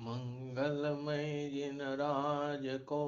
मंगलमय जिन राज को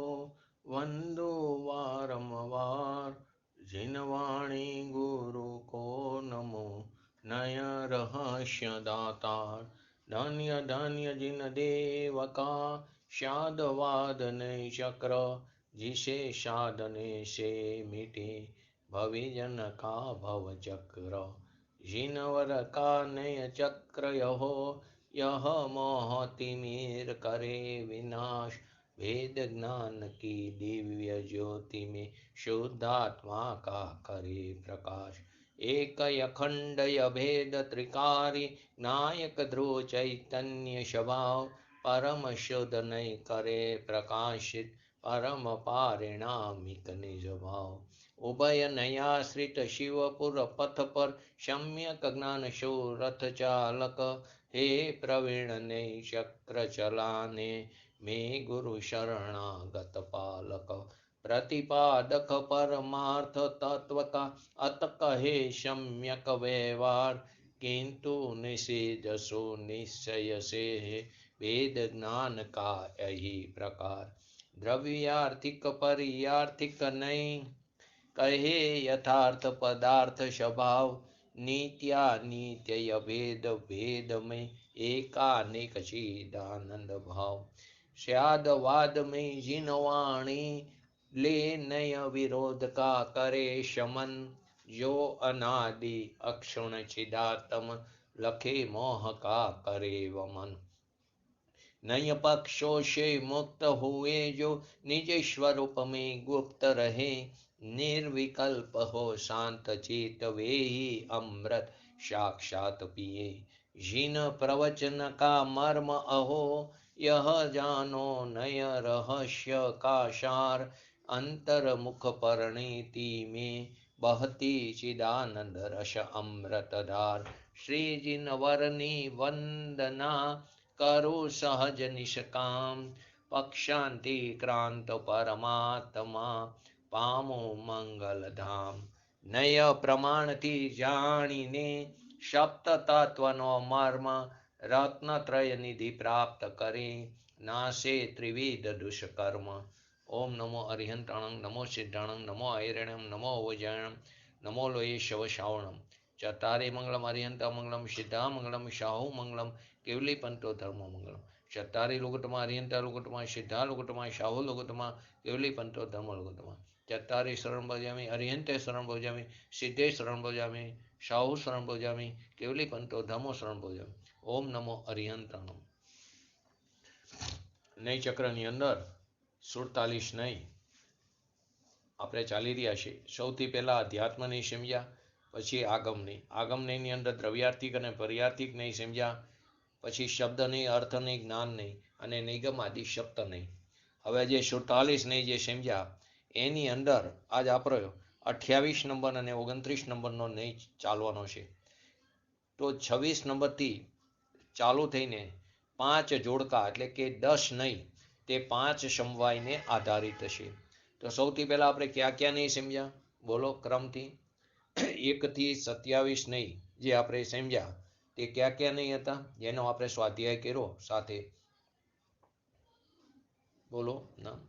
वंदो वारंवार, जिन वाणी गुरु को नमो नय रहस्य दातार। धन्य धन्य जिन देव का शादवादन चक्र, जिसे साधने से मिटे भविजन का भव चक्र। जिन वर का नय चक्र यहो, यह मोहतिमीर करे विनाश। वेद ज्ञान की दिव्य ज्योति में शुद्धात्मा का करे प्रकाश। एक अखंड अभेद त्रिकारी, नायक ध्रुव चैतन्य स्वभाव। परम शुद्ध नहीं करे प्रकाशित, परम पारिणामिक निज भाव। उभय नयाश्रित शिवपुर पथ पर, सम्यक ज्ञान शो रथ चालक। हे प्रवीण ने चक्र चलाने, में गुरु शरणागत पालक। प्रतिपादक परमार्थ तत्व का, अत कहे सम्यक व्यवहार। किंतु निषेध सो निश्चय से, वेद ज्ञान का यही प्रकार। द्रव्यार्थिक पर्यार्थिक नहीं, कहे यथार्थ पदार्थ स्वभाव। नित्यानित्य भेद भेद में, एकानेक चिदानंद भाव। स्यादवाद में जिन वाणी, ले नय विरोध का करे शमन। जो अनादि अक्षुण चिदात्म, लखे मोह का करे वमन। नय पक्षों से मुक्त हुए जो, निज स्वरूप में गुप्त रहे। निर्विकल्प हो शांत चित, वे ही अमृत साक्षात पिए। जिन प्रवचन का मर्म अहो, यह जानो नय रहस्य का सार। अंतर मुख परिणीति में, बहती चिदानंद रस अमृत धार। श्री जिन वरनी वंदना, करो सहज निष्काम। पक्षांति क्रांत परमात्मा, पामो मंगल धाम। नय प्रमाण थी जाणीने, सप्त तत्व नो मर्म। रत्नत्रय निधि प्राप्त करे, नासे त्रिविध दुष्कर्म। ओम नमो अरिहंताणं, नमो सिद्धाणं, नमो ऐरणं, नमो ओजयणं, नमो लोये शव श्रावणं। चत्तारे मंगलम अरिहंता मंगलम, सिद्धा मंगलम, शाहु मंगलम, केवली पंतो धर्म मंगलम। चत्तारी लुगुटमा अरिहंता लुगुटमा, सिद्धा लुगुटमा, शाहु लुगुटमा, केवली पंतो धर्म लुगुटमा। चत्तारी शरण भजामि, अरिहंते शरण भजामि, सिद्धे शरण भजामि, शाहु शरण भजामि, केवली पंतो धर्मो शरण भजामि। ओम नमो अरिहंताणं। નય ચક્રની અંદર 47 નય આપણે ચાલી રહ્યા છે। સૌથી પહેલા અધ્યાત્મને સમજ્યા, પછી આગમને, આગમનયની અંદર દ્રવ્યાર્થિક અને પર્યાર્થિક નહીં સમજ્યા, પછી શબ્દ નહીં, અર્થ નહીં, જ્ઞાન નહીં અને નિગમ આદિ શબ્દ નહીં। હવે જે 47 નહીં જે સમજ્યા એની અંદર આજ આપણે 28 નંબર અને 29 નંબરનો નહીં ચાલવાનો છે। તો 26 નંબરથી ચાલુ થઈને 5 જોડકા એટલે કે 10 નહીં તે 5 સમવાયને આધારિત છે। તો સૌથી પહેલા આપણે ક્યાં ક્યાં નહીં સમજ્યા બોલો ક્રમથી। 1 થી 27 નહીં જે આપણે સમજ્યા તે ક્યાં ક્યાં નહીં હતા જેનો આપણે સ્વાધ્યાય કર્યો સાથે બોલો નામ।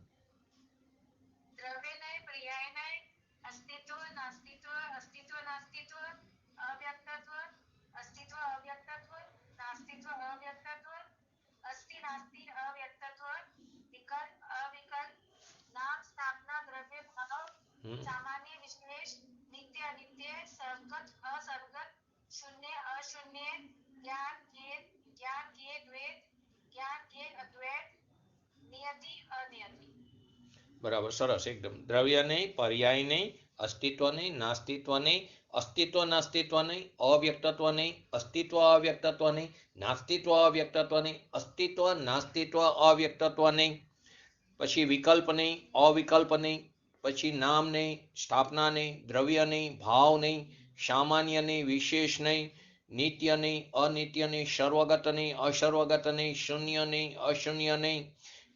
सामान्य विशेष नित्य अनित्य सर्वगत असर्वगत शून्य अशून्य ज्ञान के द्वैत ज्ञान के अद्वैत नियति अनियति। बराबर सरस एकदम। द्रव्य नहीं, पर्याय नहीं, अस्तित्व नहीं, नास्तित्व नहीं, अस्तित्व नास्तित्व नहीं, अव्यक्तत्व नहीं, अस्तित्व अव्यक्तत्व नहीं, नास्तित्व अव्यक्तत्व नहीं, अस्तित्व नास्तित्व अव्यक्तत्व नहीं, पछी विकल्प नहीं, अविकल्प नहीं, पछी नाम नहीं, स्थापना नहीं, द्रव्य नहीं, भाव नहीं, सामान्य नहीं, विशेष नहीं, नित्य नहीं, अनित्य नहीं, सर्वगत नहीं, असर्वगत नहीं, शून्य नहीं, अशून्य नहीं,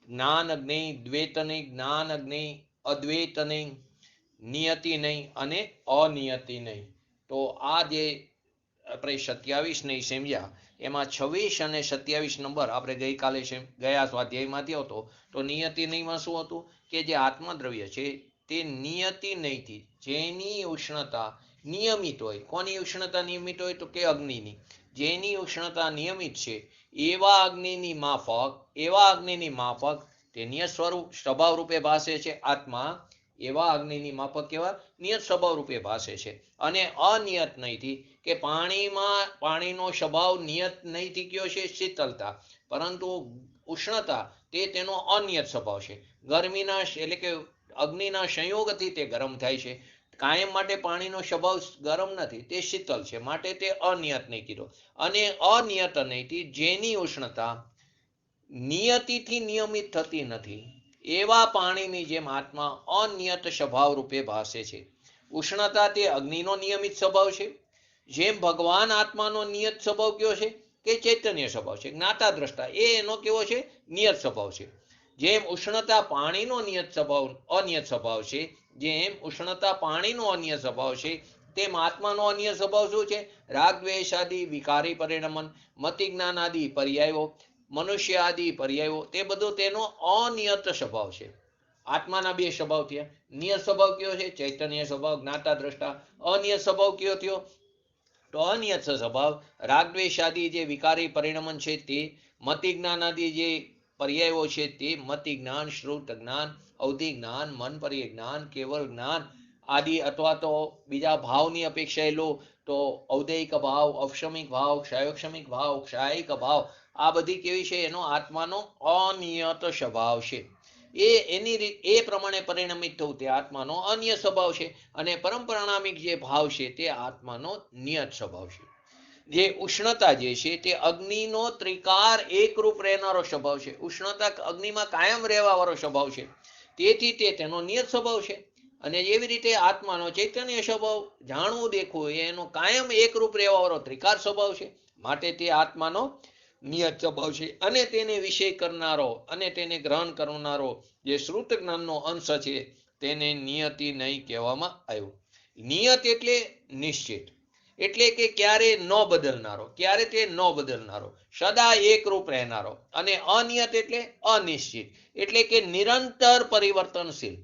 ज्ञान नहीं, द्वैत नहीं, ज्ञान नहीं, अद्वैत नहीं, नियति नहीं अने अनियति नहीं। तो आ जे આપણે 27 નહીં સમજ્યા એમાં 26 અને 27 નંબર આપણે ગઈકાલે ગયા સ્વાધ્યાયમાંથી હતો. તો નિયતિ નહીંમાં શું હતું કે જે આત્મદ્રવ્ય છે તે નિયતિ નહીંથી જેની ઉષ્ણતા નિયમિત હોય. કોની ઉષ્ણતા નિયમિત હોય? તો કે અગ્નિની. જેની ઉષ્ણતા નિયમિત છે એવા અગ્નિની માફક તે નિયત સ્વભાવ રૂપે ભાસે છે આત્મા. એવા અગ્નિની માફક કેવા? નિયત સ્વભાવ રૂપે ભાસે છે. અને અનિયત નહીંથી કે પાણીનો સ્વભાવ નિયત નહીંથી કયો છે? શીતળતા. પરંતુ ઉષ્ણતા તે તેનો અનિયત સ્વભાવ છે. ગરમીના એટલે કે અગ્નિના સંયોગથી તે ગરમ થાય છે. કાયમ માટે પાણીનો સ્વભાવ ગરમ નથી, તે શીતળ છે, માટે તે અનિયત નહીં કીધો. અને અનિયત નહીંથી જેની ઉષ્ણતા નિયતિથી નિયમિત થતી નથી એવા પાણીની જેમ આત્મા અનિયત સ્વભાવ રૂપે ભાસે છે. ઉષ્ણતા તે અગ્નિનો નિયમિત સ્વભાવ છે. જેમ ભગવાન આત્માનો નિયત સ્વભાવ કયો છે? કે ચૈતન્ય સ્વભાવ છે. જ્ઞાતા દ્રષ્ટા એનો કેવો છે? નિયત સ્વભાવ છે. જેમ ઉષ્ણતા પાણીનો અનિયત સ્વભાવ છે, જેમ ઉષ્ણતા પાણીનો અનિયત સ્વભાવ છે, તેમ આત્માનો અનિયત સ્વભાવ શું છે? રાગ દ્વેષ આદિ વિકારી પરિણમન, મતિ જ્ઞાન આદિ પર્યાયો, મનુષ્ય આદિ પર્યાયો, તે બધું તેનો અનિયત સ્વભાવ છે. આત્માના બે સ્વભાવ થયા. નિયત સ્વભાવ કયો છે? ચૈતન્ય સ્વભાવ, જ્ઞાતા દ્રષ્ટા. અનિયત સ્વભાવ કયો થયો? તો અનિયત સ્વભાવ રાગ દ્વેષ આદિ જે વિકારી પરિણમન છે તે, મતિ જ્ઞાન આદિ જે પર્યાયો છે તે, મતિ જ્ઞાન, શ્રુત જ્ઞાન, અવધિ જ્ઞાન, મન પર્ય જ્ઞાન, કેવળ જ્ઞાન આદિ, અથવા તો બીજા ભાવની અપેક્ષા લો તો ઔદૈિક ભાવ, અવક્ષમિક ભાવ, ક્ષયોક્ષમિક ભાવ, ક્ષાયિક ભાવ, આ બધી કેવી છે? એનો આત્માનો અનિયત સ્વભાવ છે. એ પ્રમાણે પરિણમિત થવું તે આત્માનો અનિયત સ્વભાવ છે. અને પરંપરાણામિક જે ભાવ છે તે આત્માનો નિયત સ્વભાવ છે. જે ઉષ્ણતા જે છે તે અગ્નિનો ત્રિકાર એકરૂપ રહેનારો સ્વભાવ છે. ઉષ્ણતા અગ્નિમાં કાયમ રહેવા વાળો સ્વભાવ છે, તેથી તે તેનો નિયત સ્વભાવ છે. અને એવી રીતે આત્માનો ચૈતન્ય સ્વભાવ, જાણવું દેખવું એનો કાયમ એકરૂપ રહેવા વાળો ત્રિકાર સ્વભાવ છે, માટે તે આત્માનો નિયત સ્વભાવ છે. અને તેને વિષય કરનારો અને તેને ગ્રહણ કરનારો જે શ્રુત જ્ઞાનનો અંશ છે તેને નિયતિ નહીં કહેવામાં આવ્યું. નિયત એટલે નિશ્ચિત, એટલે કે ક્યારે ન બદલનારો, ક્યારે તે ન બદલનારો, સદા એકરૂપ રહેનારો. અને અનિયત એટલે અનિશ્ચિત, એટલે કે નિરંતર પરિવર્તનશીલ.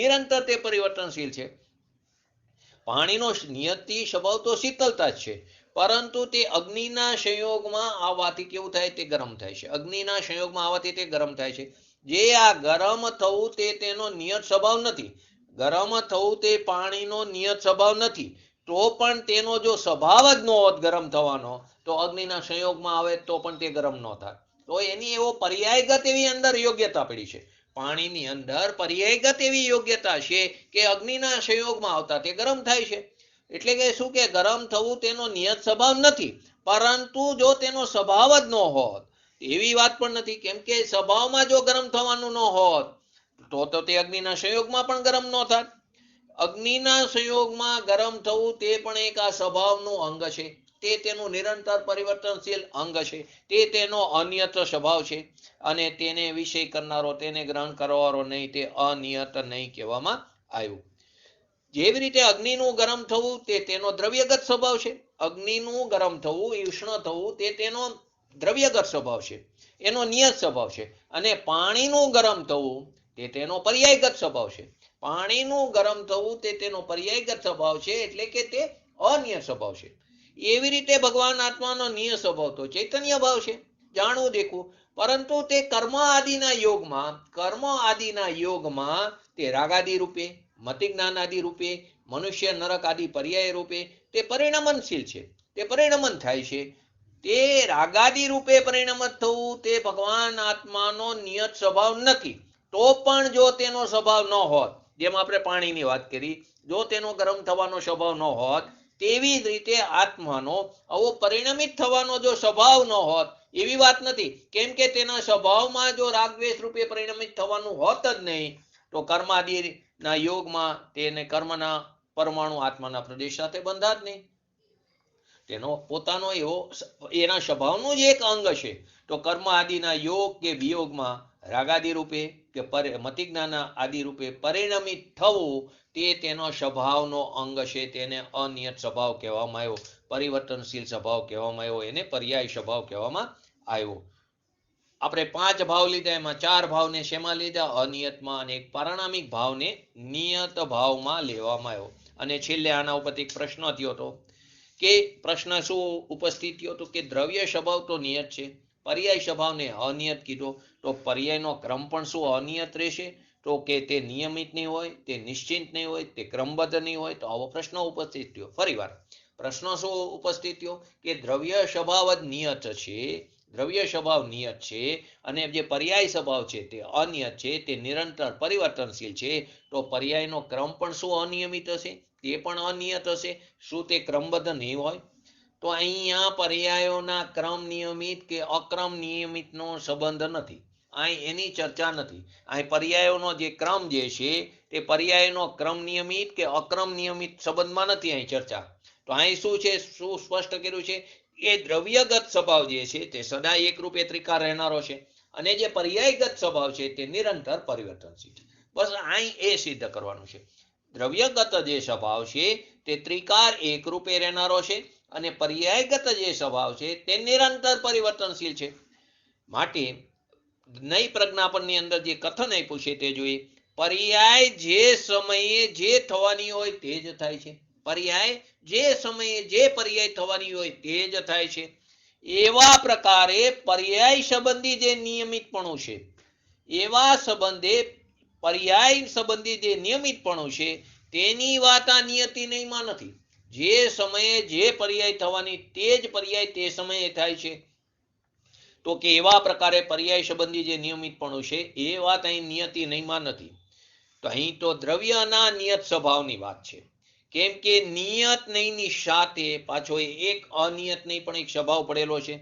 નિરંતર તે પરિવર્તનશીલ છે. પાણીનો નિયતિ સ્વભાવ તો શીતળતા જ છે, પરંતુ તે અગ્નિના સંયોગમાં આવવાથી કેવું થાય? તે ગરમ થાય છે. અગ્નિના સંયોગમાં આવવાથી તે ગરમ થાય છે. જે આ ગરમ થવું તે તેનો નિયત સ્વભાવ નથી. ગરમ થવું તે પાણીનો નિયત સ્વભાવ નથી. તો પણ તેનો જો સ્વભાવ જ ન હોત ગરમ થવાનો, તો અગ્નિના સંયોગમાં આવે તો પણ તે ગરમ ન થાય. તો એની એવો પર્યાયગત એવી અંદર યોગ્યતા પડી છે. પાણીની અંદર પર્યાયગત એવી યોગ્યતા છે કે અગ્નિના સંયોગમાં આવતા તે ગરમ થાય છે. એટલે કે શું કે ગરમ થવું તેનો નિયત સ્વભાવ નથી, પરંતુ જો તેનો સ્વભાવ જ ન હોત એવી વાત પણ નથી. કેમ કે સ્વભાવમાં જો ગરમ થવાનું ન હોત તો તે અગ્નિના સંયોગમાં પણ ગરમ ન થાત. અગ્નિના સંયોગમાં ગરમ થવું તે પણ એક આ સ્વભાવનું અંગ છે. તે તેનું નિરંતર પરિવર્તનશીલ અંગ છે. તે તેનો અનિયત સ્વભાવ છે. અને તેને વિષય કરનારો, તેને ગ્રહણ કરવાવાળો નહીં, તે અનિયત નહીં કહેવામાં આવ્યું. જેવી રીતે અગ્નિનું ગરમ થવું તે તેનો દ્રવ્યગત સ્વભાવ છે. અગ્નિનું ગરમ થવું, ઉષ્ણ થવું તે તેનો દ્રવ્યગત સ્વભાવ છે, એનો નિયત સ્વભાવ છે. અને પાણીનું ગરમ થવું તે તેનો પર્યાયગત સ્વભાવ છે. પાણીનું ગરમ થવું તે તેનો પર્યાયગત સ્વભાવ છે, એટલે કે તે અનિયત સ્વભાવ છે. એવી રીતે ભગવાન આત્માનો નિયત સ્વભાવ તો ચૈતન્ય ભાવ છે, જાણવું દેખવું. પરંતુ તે કર્મ આદિના યોગમાં તે રાગાદિ રૂપે, મતિ જ્ઞાન આદિ રૂપે, મનુષ્ય નરક આદિ પર્યાય રૂપે તે પરિણમનશીલ છે. તે પરિણમન થાય છે. તે રાગાદિ રૂપે પરિણમત થવું તે ભગવાન આત્માનો નિયત સ્વભાવ નથી. તો પણ જો તેનો સ્વભાવ ન હોત, જેમ આપણે પાણીની વાત કરી, જો તેનો ગરમ થવાનો સ્વભાવ ન હોત, તેવી જ રીતે આત્માનો આવો પરિણમિત થવાનો જો સ્વભાવ ન હોત એવી વાત નથી. કેમ કે તેના સ્વભાવમાં જો રાગ દ્વેષ રૂપે પરિણમિત થવાનું હોત જ નહીં, તો કર્માદિના યોગમાં તેને કર્મના પરમાણુ આત્માના પ્રદેશ સાથે બંધાત નહીં. તેનો પોતાનો એવો એના સ્વભાવનું જ એક અંગ છે. તો કર્મ આદિના યોગ કે વિયોગમાં રાગાદિ રૂપે કે મતિ જ્ઞાન આદિ રૂપે પરિણમિત થવું તે તેનો સ્વભાવનો અંગ છે. તેને અનિયત સ્વભાવ કહેવામાં આવ્યો. પરિવર્તનશીલ સ્વભાવ કહેવામાં આવ્યો, એને પર્યાય સ્વભાવ કહેવામાં આવ્યો. આપણે 5 ભાવ લીધા, એમાં 4 ભાવને શેમાં લીધા? અનિયતમાં, અને એક પારણામિક ભાવને નિયત ભાવમાં લેવામાં આવ્યો. અને છેલ્લે આના ઉપરથી એક પ્રશ્ન થયો હતો કે પ્રશ્ન શું ઉપસ્થિત થયો હતો કે દ્રવ્ય સ્વભાવ તો નિયત છે, પર્યાય સ્વભાવને અનિયત કીધો, તો પર્યાયનો ક્રમ પણ શું અનિયત રહેશે? તો કે તે નિયમિત નહીં હોય, તે નિશ્ચિત નહીં હોય, તે ક્રમબદ્ધ નહીં હોય. તો આવો પ્રશ્ન ઉપસ્થિત થયો. ફરીવાર પ્રશ્ન શું ઉપસ્થિત થયો કે દ્રવ્ય સ્વભાવ જ નિયત છે, દ્રવ્ય સ્વભાવ નિયત છે, અને જે પર્યાય સ્વભાવ છે તે અનિયત છે, તે નિરંતર પરિવર્તનશીલ છે. તો પર્યાયનો ક્રમ પણ શું અનિયમિત હશે? તે પણ અનિયત હશે. શું તે ક્રમબદ્ધ નહીં હોય? તો અહીંયા પર્યાયોના ક્રમ નિયમિત કે અક્રમ નિયમિતનો સંબંધ નથી, અહીં એની ચર્ચા નથી. અહીં પર્યાયોનો જે ક્રમ જે છે તે પર્યાયનો ક્રમ નિયમિત કે અક્રમ નિયમિત સંબંધમાં નથી અહીં ચર્ચા. તો અહીં શું છે, શું સ્પષ્ટ કર્યું છે કે દ્રવ્યગત સ્વભાવ જે છે તે સદાય એકરૂપે ત્રિકાર રહેનારો છે, અને જે પર્યાયગત સ્વભાવ છે તે નિરંતર પરિવર્તનશીલ છે. બસ અહીં એ સિદ્ધ કરવાનું છે. દ્રવ્યગત જે સ્વભાવ છે તે ત્રિકાર એકરૂપે રહેનારો છે, અને પર્યાયગત જે સ્વભાવ છે તે નિરંતર પરિવર્તનશીલ છે. માટે નઈ પ્રજ્ઞાપનની અંદર જે કથન આપ્યું છે તે જોઈએ. પર્યાય જે સમયે જે થવાની હોય તે જ થાય છે. પર્યાય જે સમયે જે પર્યાય થવાની હોય તે જ થાય છે. એવા પ્રકારે પર્યાય સંબંધી જે નિયમિતપણું છે, એવા સંબંધે પર્યાય સંબંધી જે નિયમિતપણું છે તેની વાત આ નિયતિ નહીંમાં નથી. જે સમયે જે પર્યાય થવાની તે જ પર્યાય તે સમયે થાય છે. તો કે એવા પ્રકારે પર્યાય સંબંધી જે નિયમિતપણું છે એ વાત અહીં નિયતિ નહીંમાં નથી. તો અહીં તો દ્રવ્યના નિયત સ્વભાવની વાત છે. કેમ કે નિયત નહીંની સાથે પાછો એક અનિયત નહીં પણ એક સ્વભાવ પડેલો છે.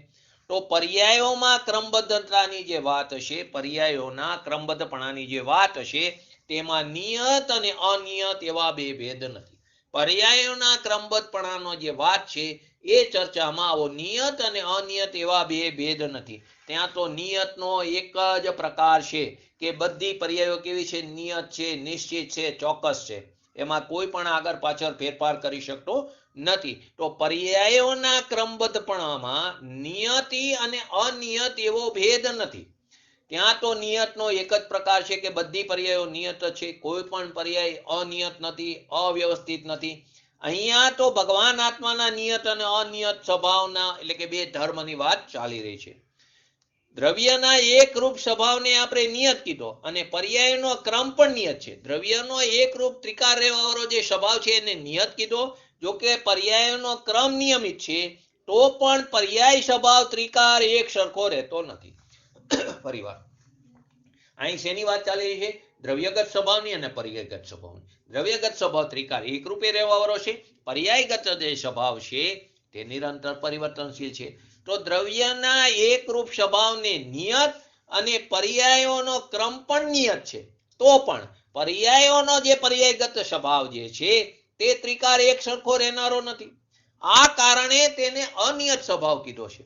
તો પર્યાયોમાં ક્રમબદ્ધતાની જે વાત હશે, પર્યાયોના ક્રમબદ્ધપણાની જે વાત હશે, તેમાં નિયત અને અનિયત એવા બે ભેદ નથી. પર્યાયોના ક્રમબદ્ધપણાનો જે વાત છે એ ચર્ચામાં આવો નિયત અને અનિયત એવા બે ભેદ નથી. ત્યાં તો નિયતનો એક જ પ્રકાર છે કે બધી પર્યાયો કેવી છે? નિયત છે, નિશ્ચિત છે, ચોક્કસ છે. એમાં કોઈ પણ આગળ પાછળ ફેરફાર કરી શકતો નથી. તો પર્યાયોના ક્રમબદ્ધપણામાં નિયતિ અને અનિયત એવો ભેદ નથી. ત્યાં તો નિયતનો એક જ પ્રકાર છે કે બધી પર્યાયો નિયત છે, કોઈ પણ પર્યાય અનિયત નથી, અવ્યવસ્થિત નથી. અહીંયા તો ભગવાન આત્માના નિયત અને અનિયત સ્વભાવના એટલે કે બે ધર્મની વાત ચાલી રહી છે. દ્રવ્યના એકરૂપ સ્વભાવને આપણે નિયત કીધો, અને પર્યાયનો ક્રમ પણ નિયત છે. દ્રવ્યનો એકરૂપ ત્રિકાર રહેવાવાળો જે સ્વભાવ છે એને નિયત કીધો. જો કે પર્યાયનો ક્રમ નિયમિત છે તો પણ પર્યાય સ્વભાવ ત્રિકાર એક સરખો રહેતો નથી. ફરીવાર અહીં શેની વાત ચાલી રહી છે? દ્રવ્યગત સ્વભાવની અને પર્યાયગત સ્વભાવની. દ્રવ્યગત સ્વભાવ ત્રિકાર એકરૂપે રહેવાવાળો છે, પર્યાયગત જે સ્વભાવ છે તે નિરંતર પરિવર્તનશીલ છે. તો દ્રવ્યના એકરૂપ સ્વભાવને નિયત અને પર્યાયોનો ક્રમ પણ નિયત છે, તો પણ પર્યાયોનો જે પર્યાયગત સ્વભાવ જે છે તે ત્રિકાર એક સરખો રહેનારો નથી. આ કારણે તેને અનિયત સ્વભાવ કીધો છે.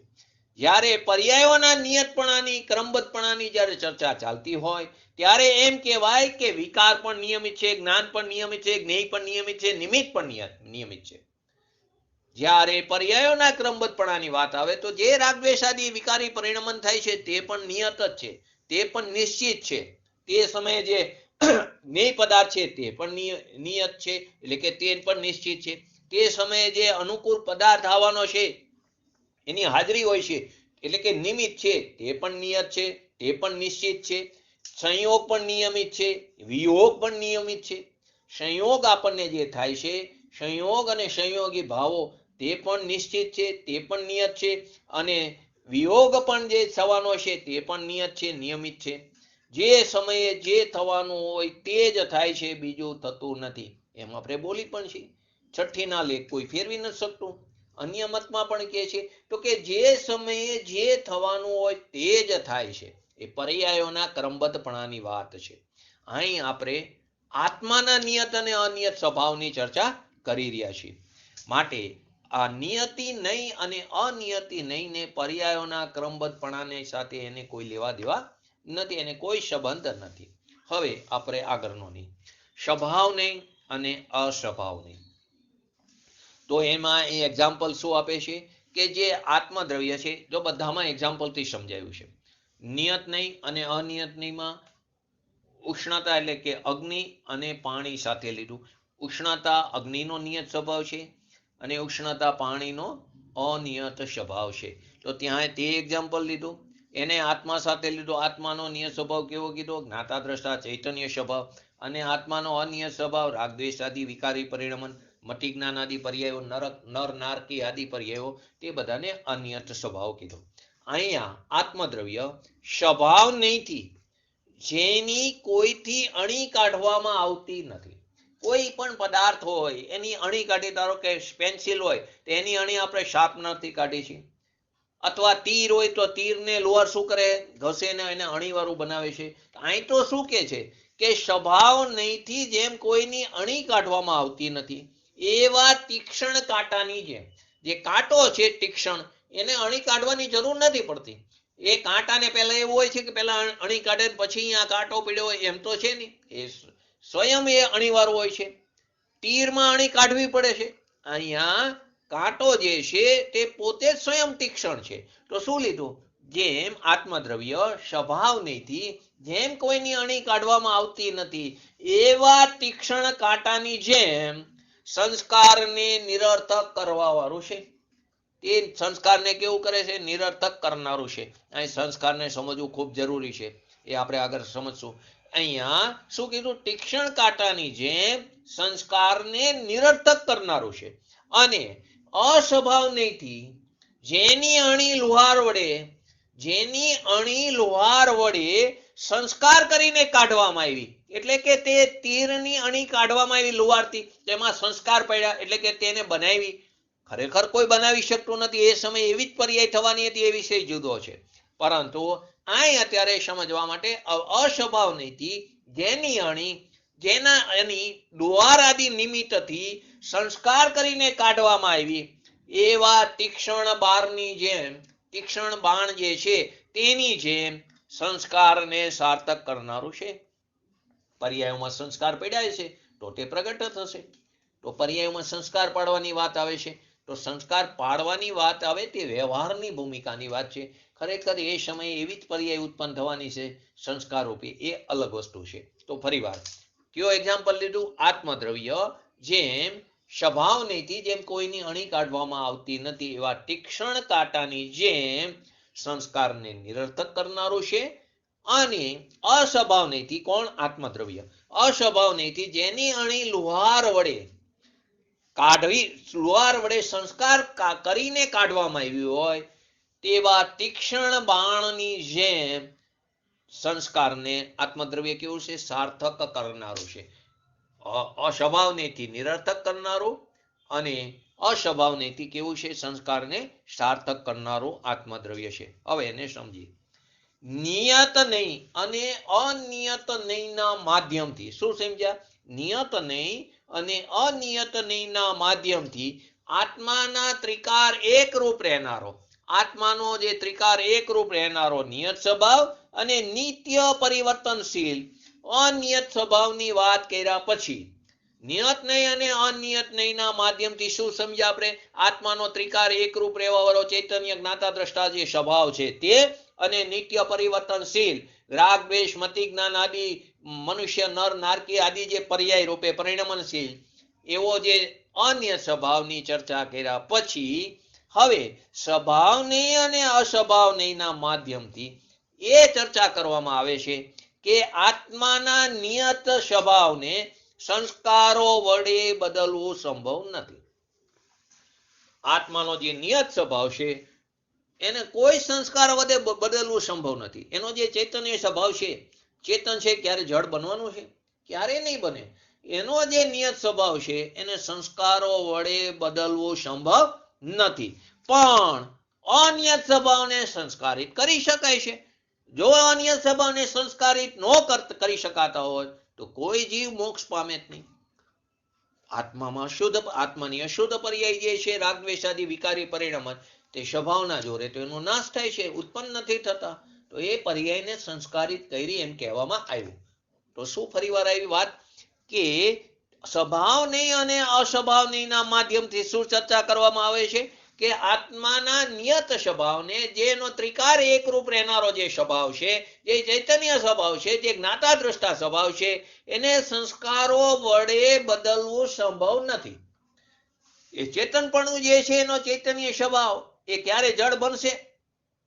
જ્યારે પર્યાયોના નિયતપણાની ક્રમબદ્ધપણાની જ્યારે ચર્ચા ચાલતી હોય ત્યારે એમ કહેવાય કે વિકાર પણ નિયમિત છે, જ્ઞાન પણ નિયમિત છે, જ્ઞેય પણ નિયમિત છે, નિમિત્ત પણ નિયમિત છે. જ્યારે પર્યાયોના ક્રમબદ્ધપણાની વાત આવે તો જે રાગદ્વેષાદી વિકારી પરિણમન થાય છે તે પણ નિયત જ છે, તે પણ નિશ્ચિત છે. તે સમયે જે જ્ઞેય પદાર્થ છે તે પણ નિયત છે, એટલે કે તે પણ નિશ્ચિત છે. તે સમયે જે અનુકૂળ પદાર્થ આવવાનો છે એની હાજરી હોય છે, એટલે કે નિમિત્ત છે, તે પણ નિયત છે, તે પણ નિશ્ચિત છે. સંયોગ પણ નિયમિત છે, વિયોગ પણ નિયમિત છે. સંયોગ આપણને જે થાય છે, સંયોગ અને સંયોગી ભાવો તે પણ નિશ્ચિત છે, તે પણ નિયત છે. અને વિયોગ પણ જે થવાનો છે તે પણ નિયત છે, નિયમિત છે. જે સમયે જે થવાનું હોય તે જ થાય છે, બીજું થતું નથી. એમ આપણે બોલી પણ છે. છઠ્ઠીના લેખ કોઈ ફેરવી નથી શકતું. અન્ય મતમાં પણ કહે છે તો કે જે સમયે જે થવાનું હોય તે જ થાય છે. એ પર્યાયોના ક્રમબદ્ધપણાની વાત છે. અહીં આપણે આત્માના નિયત અને અનિયત સ્વભાવની ચર્ચા કરી રહ્યા છીએ. માટે આ નિયતિ નહીં અને અનિયતિ નહીંને પર્યાયોના ક્રમબદ્ધપણાની સાથે એને કોઈ લેવા દેવા નથી, એને કોઈ સંબંધ નથી. હવે આપણે આગળનો નહીં, સ્વભાવ નહીં અને અસ્વભાવ નહીં. તો તો એમાં એ એક્ઝામ્પલ શું આપે છે કે જે આત્મદ્રવ્ય છે, જો બધામાં એક્ઝામ્પલથી સમજાયું છે. નિયત નહીં અને અનિયત નહીંમાં ઉષ્ણતા એટલે કે અગ્નિ અને પાણી સાથે લીધું. ઉષ્ણતા અગ્નિનો નિયત સ્વભાવ છે અને ઉષ્ણતા પાણીનો અનિયત સ્વભાવ છે. તો ત્યાં તે એક્ઝામ્પલ લીધું. એને આત્મા સાથે લીધો. આત્માનો નિયત સ્વભાવ કેવો કીધો? જ્ઞાતા દ્રષ્ટા ચૈતન્ય સ્વભાવ. અને આત્માનો અનિયત સ્વભાવ રાગદ્વેષ આદિ વિકારી પરિણમન, મતિ જ્ઞાન આદિ પર્યાયો, નર નારકી આદિ પર્યાયો, તે બધાને અનિયત સ્વભાવ કીધો. અહીંયા આત્મદ્રવ્ય સ્વભાવ નહીંથી, જેની કોઈથી અણી કાઢવામાં આવતી નથી. કોઈ પણ પદાર્થ હોય એની અણી કાઢી, ધારો કે પેન્સિલ હોય તો એની અણી આપણે શાર્પનરથી કાઢી છે. અથવા તીર હોય તો તીરને લોહાર શું કરે? ઘસે ને એને અણીવાળું બનાવે છે. અહીં તો શું કે છે કે સ્વભાવ નહીંથી જેમ કોઈની અણી કાઢવામાં આવતી નથી, એવા તીક્ષ્ણ કાંટાની જેમ, જે કાંટો છે તીક્ષ્ણ, એને અણી કાઢવાની જરૂર નથી પડતી. એ કાંટાને પહેલા એવું હોય છે કે પહેલા અણી કાઢે પછી આ કાંટો પડ્યો હોય, એમ તો છે નહીં. એ સ્વયં એ અણીવાળું હોય છે. તીરમાં અણી કાઢવી પડે છે. અહીંયા કાંટો જે છે તે પોતે જ સ્વયં તીક્ષ્ણ છે. તો શું લીધું? જેમ આત્મદ્રવ્ય સ્વભાવ નહીંથી જેમ કોઈની અણી કાઢવામાં આવતી નથી, એવા તીક્ષ્ણ કાંટાની જેમ સંસ્કારને નિરર્થક કરવા વાળું છે. તે સંસ્કારને કેવું કરે છે? નિરર્થક કરનારું છે. અહીં સંસ્કારને સમજવું ખૂબ જરૂરી છે. એ આપણે આગળ સમજશું. અહીંયા શું કીધું? તીક્ષ્ણ કાંટાની જેમ સંસ્કારને નિરર્થક કરનારું છે. અને અસ્વભાવ નહીંથી જેની અણી લુહાર વડે સંસ્કાર કરીને કાઢવામાં આવી, એટલે કે તે તીરની અણી કાઢવામાં આવી લુહારથી, તેમાં સંસ્કાર પડ્યા, એટલે કે તેને બનાવી. ખરેખર કોઈ બનાવી શકતું નથી. એ સમયે એવી જ પર્યાય થવાની હતી, એ વિષય જુદો છે. પરંતુ અહીં અત્યારે સમજવા માટે અસ્વભાવ નહીંથી જેના અણી લુહાર આદિ નિમિત્તથી સંસ્કાર કરીને કાઢવામાં આવી, એવા તીક્ષ્ણ બાણ જે છે તેની જેમ સંસ્કારને સાર્થક કરનારું છે. પર્યાયોમાં સંસ્કાર પડ્યા છે તો તે પ્રગટ થશે. તો પર્યાયોમાં સંસ્કાર પાડવાની વાત આવે છે, તો સંસ્કાર પાડવાની વાત આવે તે વ્યવહારની ભૂમિકાની વાત છે. ખરેખર એ સમયે એવી જ પર્યાય ઉત્પન્ન થવાની છે સંસ્કાર રૂપી, એ અલગ વસ્તુ છે. તો ફરીવાર કયો એક્ઝામ્પલ લીધું? આત્મદ્રવ્ય જેમ સ્વભાવ નહીંથી જેમ કોઈની અણી કાઢવામાં આવતી નથી, એવા તીક્ષ્ણ કાંટાની જેમ સંસ્કારને નિરર્થક કરનારું છે. અને અસ્વભાવ નહીંથી, કોણ? આત્મદ્રવ્ય. અસ્વભાવ નહીંથી જેની અણી લુહાર વડે સંસ્કાર કરીને કાઢવામાં આવ્યું હોય, તેવા તીક્ષ્ણ બાણની જેમ સંસ્કારને આત્મદ્રવ્ય કેવું છે? સાર્થક કરનારું છે. અસ્વભાવ નહીંથી નિરર્થક કરનારું અને અસ્વભાવ નહીંથી કેવું છે? સંસ્કારને સાર્થક કરનારું આત્મદ્રવ્ય છે. હવે એને સમજીએ. નિયત નહીં અને અનિયત નહીંના માધ્યમથી, શું સમજ્યા? નિયત નહીં અને અનિયત નહીંના માધ્યમથી આત્માના ત્રિકાર એકરૂપ રહેનારો, આત્માનો જે ત્રિકાર એકરૂપ રહેનારો નિયત સ્વભાવ અને નિત્ય પરિવર્તનશીલ અનિયત સ્વભાવની વાત કર્યા પછી નિયત નહીં અને અનિયત નહીંના માધ્યમથી શું સમજ્યા આપણે? આત્માનો ત્રિકાર એકરૂપ રહેવા વાળો ચૈતન્ય જ્ઞાતા દ્રષ્ટા જે સ્વભાવ છે તે, અને નિત્ય પરિવર્તનશીલ રાગ દ્વેષ મતિ જ્ઞાન આદિ મનુષ્ય નર નારકી આદિ જે પર્યાય રૂપે પરિણમનશીલ એવો જે અન્ય સ્વભાવની ચર્ચા કર્યા પછી હવે સ્વભાવ નહીં અને અસ્વભાવ નહીંના માધ્યમથી એ ચર્ચા કરવામાં આવે છે કે આત્માના નિયત સ્વભાવને સંસ્કારો વડે બદલવું સંભવ નથી. આત્માનો જે નિયત સ્વભાવ છે એને કોઈ સંસ્કાર વડે બદલવું સંભવ નથી. એનો જે ચૈતન્ય સ્વભાવ છે, ચેતન છે, ક્યારે જડ બનવાનું છે? ક્યારે નહીં બને. એનો જે નિયત સ્વભાવ છે એને સંસ્કારો વડે બદલવું સંભવ નથી. પણ અનિયત સ્વભાવને સંસ્કારિત કરી શકાય છે. જો અનિયત સ્વભાવને સંસ્કારિત ન કરી શકાતા હોય તો કોઈ જીવ મોક્ષ પામે જ નહીં. આત્માની અશુદ્ધ પર્યાય જે છે રાગદ્વેષાદી વિકારી પરિણમન, તે સ્વભાવના જોરે તો એનો નાશ થાય છે, ઉત્પન્ન નથી થતા. તો એ પર્યાયને સંસ્કારિત કરી એમ કહેવામાં આવ્યું. તો શું ફરીવાર આવી વાત કે સ્વભાવની અને અસ્વભાવનીના માધ્યમથી શું ચર્ચા કરવામાં આવે છે કે આત્માના નિયત સ્વભાવને જેનો ત્રિકાર એકરૂપ રહેનારો જે સ્વભાવ છે, જે ચૈતન્ય સ્વભાવ છે, જે જ્ઞાતા દ્રષ્ટા સ્વભાવ છે, એને સંસ્કારો વડે બદલવું સંભવ નથી. એ ચેતનપણું જે છે એનો ચૈતન્ય સ્વભાવ એ ક્યારે જડ બનશે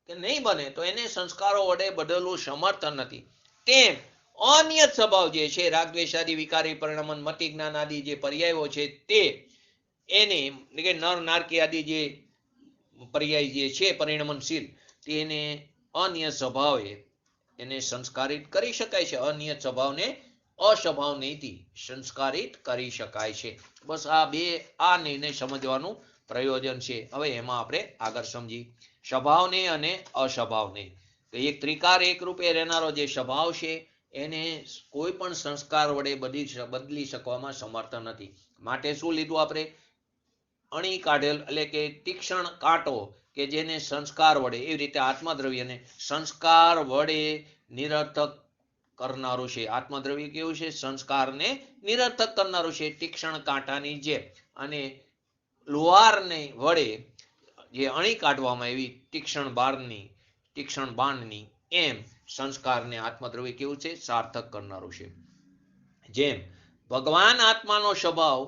કે નહીં બને, તો એને સંસ્કારો વડે બદલવું સમર્થ નથી. તેમ અનિયત સ્વભાવ જે છે, રાગદ્વેષાદી વિકારી પરિણમન મતિ જ્ઞાન આદિ જે પર્યાયો છે તે એને નર નારકી આદિ જે પર્યાય જે છે પરિણમનશીલ તેને અનિયત સ્વભાવે એને સંસ્કારિત કરી શકાય છે. અનિયત સ્વભાવને અસ્વભાવનીથી સંસ્કારિત કરી શકાય છે. બસ આ નિર્ણય સમજવાનું પ્રયોજન છે. હવે એમાં આપણે આગળ સમજી સ્વભાવને અને અસ્વભાવને. એક ત્રિકાર એક રૂપે રહેનારો જે સ્વભાવ છે એને કોઈ પણ સંસ્કાર વડે બદલી શકવામાં સમર્થ નથી. માટે શું લીધું આપણે? અણી કાઢેલ એટલે કે તીક્ષ્ણ કાંટો કે જેને સંસ્કાર વડે, એવી રીતે આત્મદ્રવ્યને સંસ્કાર વડે નિરર્થક કરનારું છે. આત્મદ્રવ્ય કેવું છે? સંસ્કારને નિરર્થક કરનારું છે, તીક્ષ્ણ કાંટાની જેમ. અને લુહારને વડે જે અણી કાઢવામાં એવી તીક્ષ્ણ બાણની એમ સંસ્કારને આત્મદ્રવ્ય કેવું છે? સાર્થક કરનારું છે. જેમ ભગવાન આત્માનો સ્વભાવ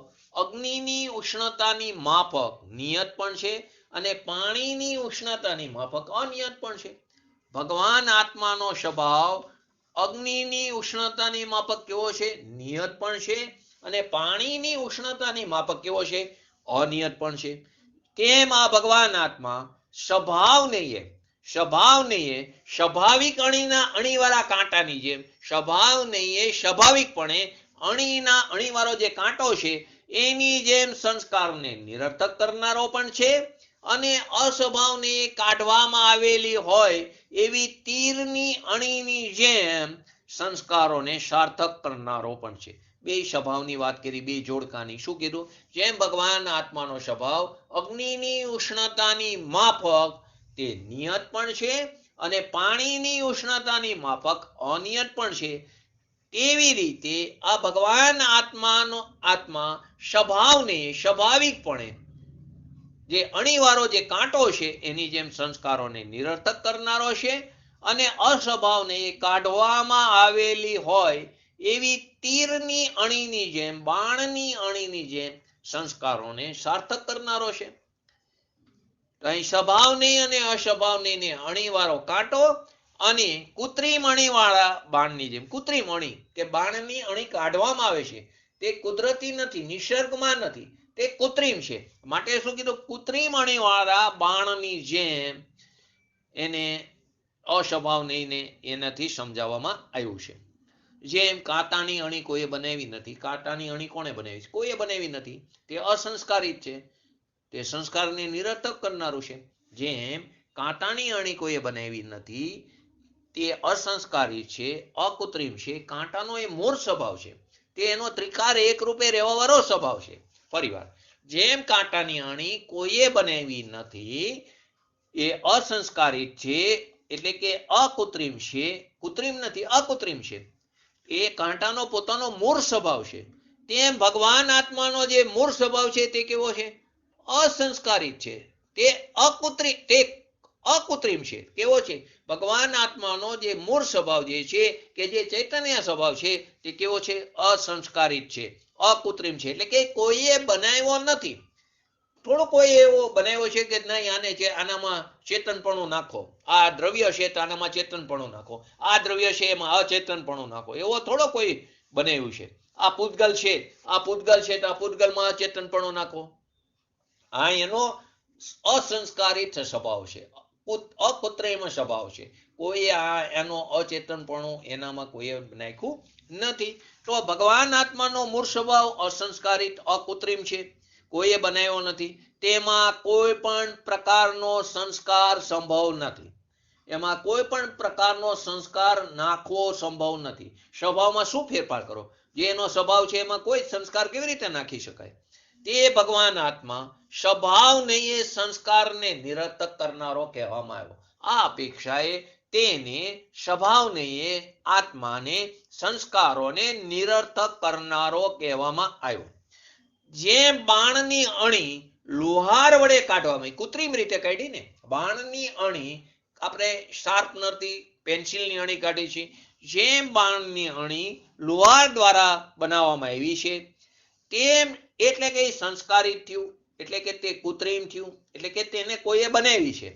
અગ્નિની ઉષ્ણતાની માફક નિયત પણ છે અને પાણીની ઉષ્ણતાની માફક અનિયત પણ છે. ભગવાન આત્માનો સ્વભાવ અગ્નિની ઉષ્ણતાની માફક કેવો છે? નિયત પણ છે. અને પાણીની ઉષ્ણતાની માફક કેવો છે? અનિયત પણ છે. તેમ આ ભગવાન આત્મા સ્વાભાવિક અણીવાળા કાંટાની જેમ સ્વાભાવિકપણે અણીના અણીવાળો જે કાંટો છે એની જેમ સંસ્કારને નિરર્થક કરનારો પણ છે અને અસ્વભાવને કાઢવામાં આવેલી હોય એવી તીરની અણીની જેમ સંસ્કારોને સાર્થક કરનારો પણ છે. બે સ્વભાવની વાત કરી, બે જોડકાની. શું કીધું? જેમ ભગવાન આત્માનો સ્વભાવ અગ્નિની ઉષ્ણતાની માફક તે નિયત પણ છે અને પાણીની ઉષ્ણતાની માફક અનિયત પણ છે, તેવી રીતે આ ભગવાન આત્મા સ્વભાવને સ્વાભાવિકપણે જે અણીવાળો જે કાંટો છે એની જેમ સંસ્કારોને નિરર્થક કરનારો છે અને અસ્વભાવને કાઢવામાં આવેલી હોય એવી તીરની અણીની જેમ, બાણની અણીની જેમ સંસ્કારોને સાર્થક કરનારો છે. અહીં સ્વભાવને અને અસ્વભાવને અણીવાળો કાંટો અને કૃત્રિમ અણીવાળા બાણની જેમ, કૃત્રિમ અણી કે બાણની અણી કાઢવામાં આવે છે તે કુદરતી નથી, નિસર્ગમાં નથી, તે કૃત્રિમ છે. માટે શું કીધું? કૃત્રિમ અણીવાળા બાણની જેમ એને અસ્વભાવને એનાથી સમજાવવામાં આવ્યું છે. જેમ કાંટાની અણી કોઈએ બનાવી નથી. કાંટાની અણી કોણે બનાવી છે? કોઈએ બનાવી નથી. તે અસંસ્કારિત છે, તે સંસ્કારને નિરર્થક કરનારું છે. જેમ કાંટાની અણી કોઈએ બનાવી નથી, તે અસંસ્કારિત છે, અકૃત્રિમ છે. કાંટાનો એ મૂળ સ્વભાવ છે, તે એનો ત્રિકાર એક રૂપે રહેવાવાળો સ્વભાવ છે. ફરીવાર, જેમ કાંટાની અણી કોઈએ બનાવી નથી, એ અસંસ્કારિત છે એટલે કે અકૃત્રિમ છે, કૃત્રિમ નથી, અકૃત્રિમ છે. એ કાંટાનો પોતાનો મૂળ સ્વભાવ છે. તેમ ભગવાન આત્માનો જે મૂળ સ્વભાવ છે તે કેવો છે? અસંસ્કારિત છે, તે અકૃત્રિમ છે. કેવો છે? ભગવાન આત્માનો જે મૂળ સ્વભાવ જે છે કે જે ચૈતન્ય સ્વભાવ છે તે કેવો છે? અસંસ્કારિત છે, અકૃત્રિમ છે. એટલે કે કોઈએ બનાવ્યો નથી. થોડો કોઈ એવો બનાવ્યો છે કે નહીં, આને છે આનામાં ચેતનપણું નાખો, આ દ્રવ્ય છે તો આનામાં ચેતનપણું નાખો, આ દ્રવ્ય છે એમાં અચેતનપણું નાખો, એવો થોડો કોઈ બનાવ્યું છે. આ પૂતગલ છે તો આ પૂતગલમાં અચેતનપણું નાખો. આ એનો અસંસ્કારિત સ્વભાવ છે, અકૃત્રિમ સ્વભાવ છે. કોઈ એનો અચેતનપણું એનામાં કોઈએ નાખ્યું નથી. તો ભગવાન આત્માનો મૂળ સ્વભાવ અસંસ્કારિત, અકૃત્રિમ છે, કોઈએ બનાવ્યો નથી. તેમાં કોઈ પણ પ્રકારનો સંસ્કાર સંભવ નથી. એમાં કોઈ પણ પ્રકારનો સંસ્કાર નાખવો સંભવ નથી. સ્વભાવમાં શું ફેરફાર કરો? જે એનો સ્વભાવ છે એમાં કોઈ સંસ્કાર કેવી રીતે નાખી શકાય? તે ભગવાન આત્મા સ્વભાવને સંસ્કારને નિરર્થક કરનારો કહેવામાં આવ્યો. આ અપેક્ષાએ તેને સ્વભાવને આત્માને સંસ્કારોને નિરર્થક કરનારો કહેવામાં આવ્યો. જેમ બાણની અણી લુહાર વડે કાઢવામાં, કૃત્રિમ રીતે કાઢી ને, બાણની અણી આપણે શાર્પનરથી પેન્સિલની અણી કાઢી છે, જેમ બાણની અણી લુહાર દ્વારા બનાવવામાં આવી છે, તેમ એટલે કે સંસ્કારિત થયું, એટલે કે તે કૃત્રિમ થયું, એટલે કે તેને કોઈએ બનાવી છે.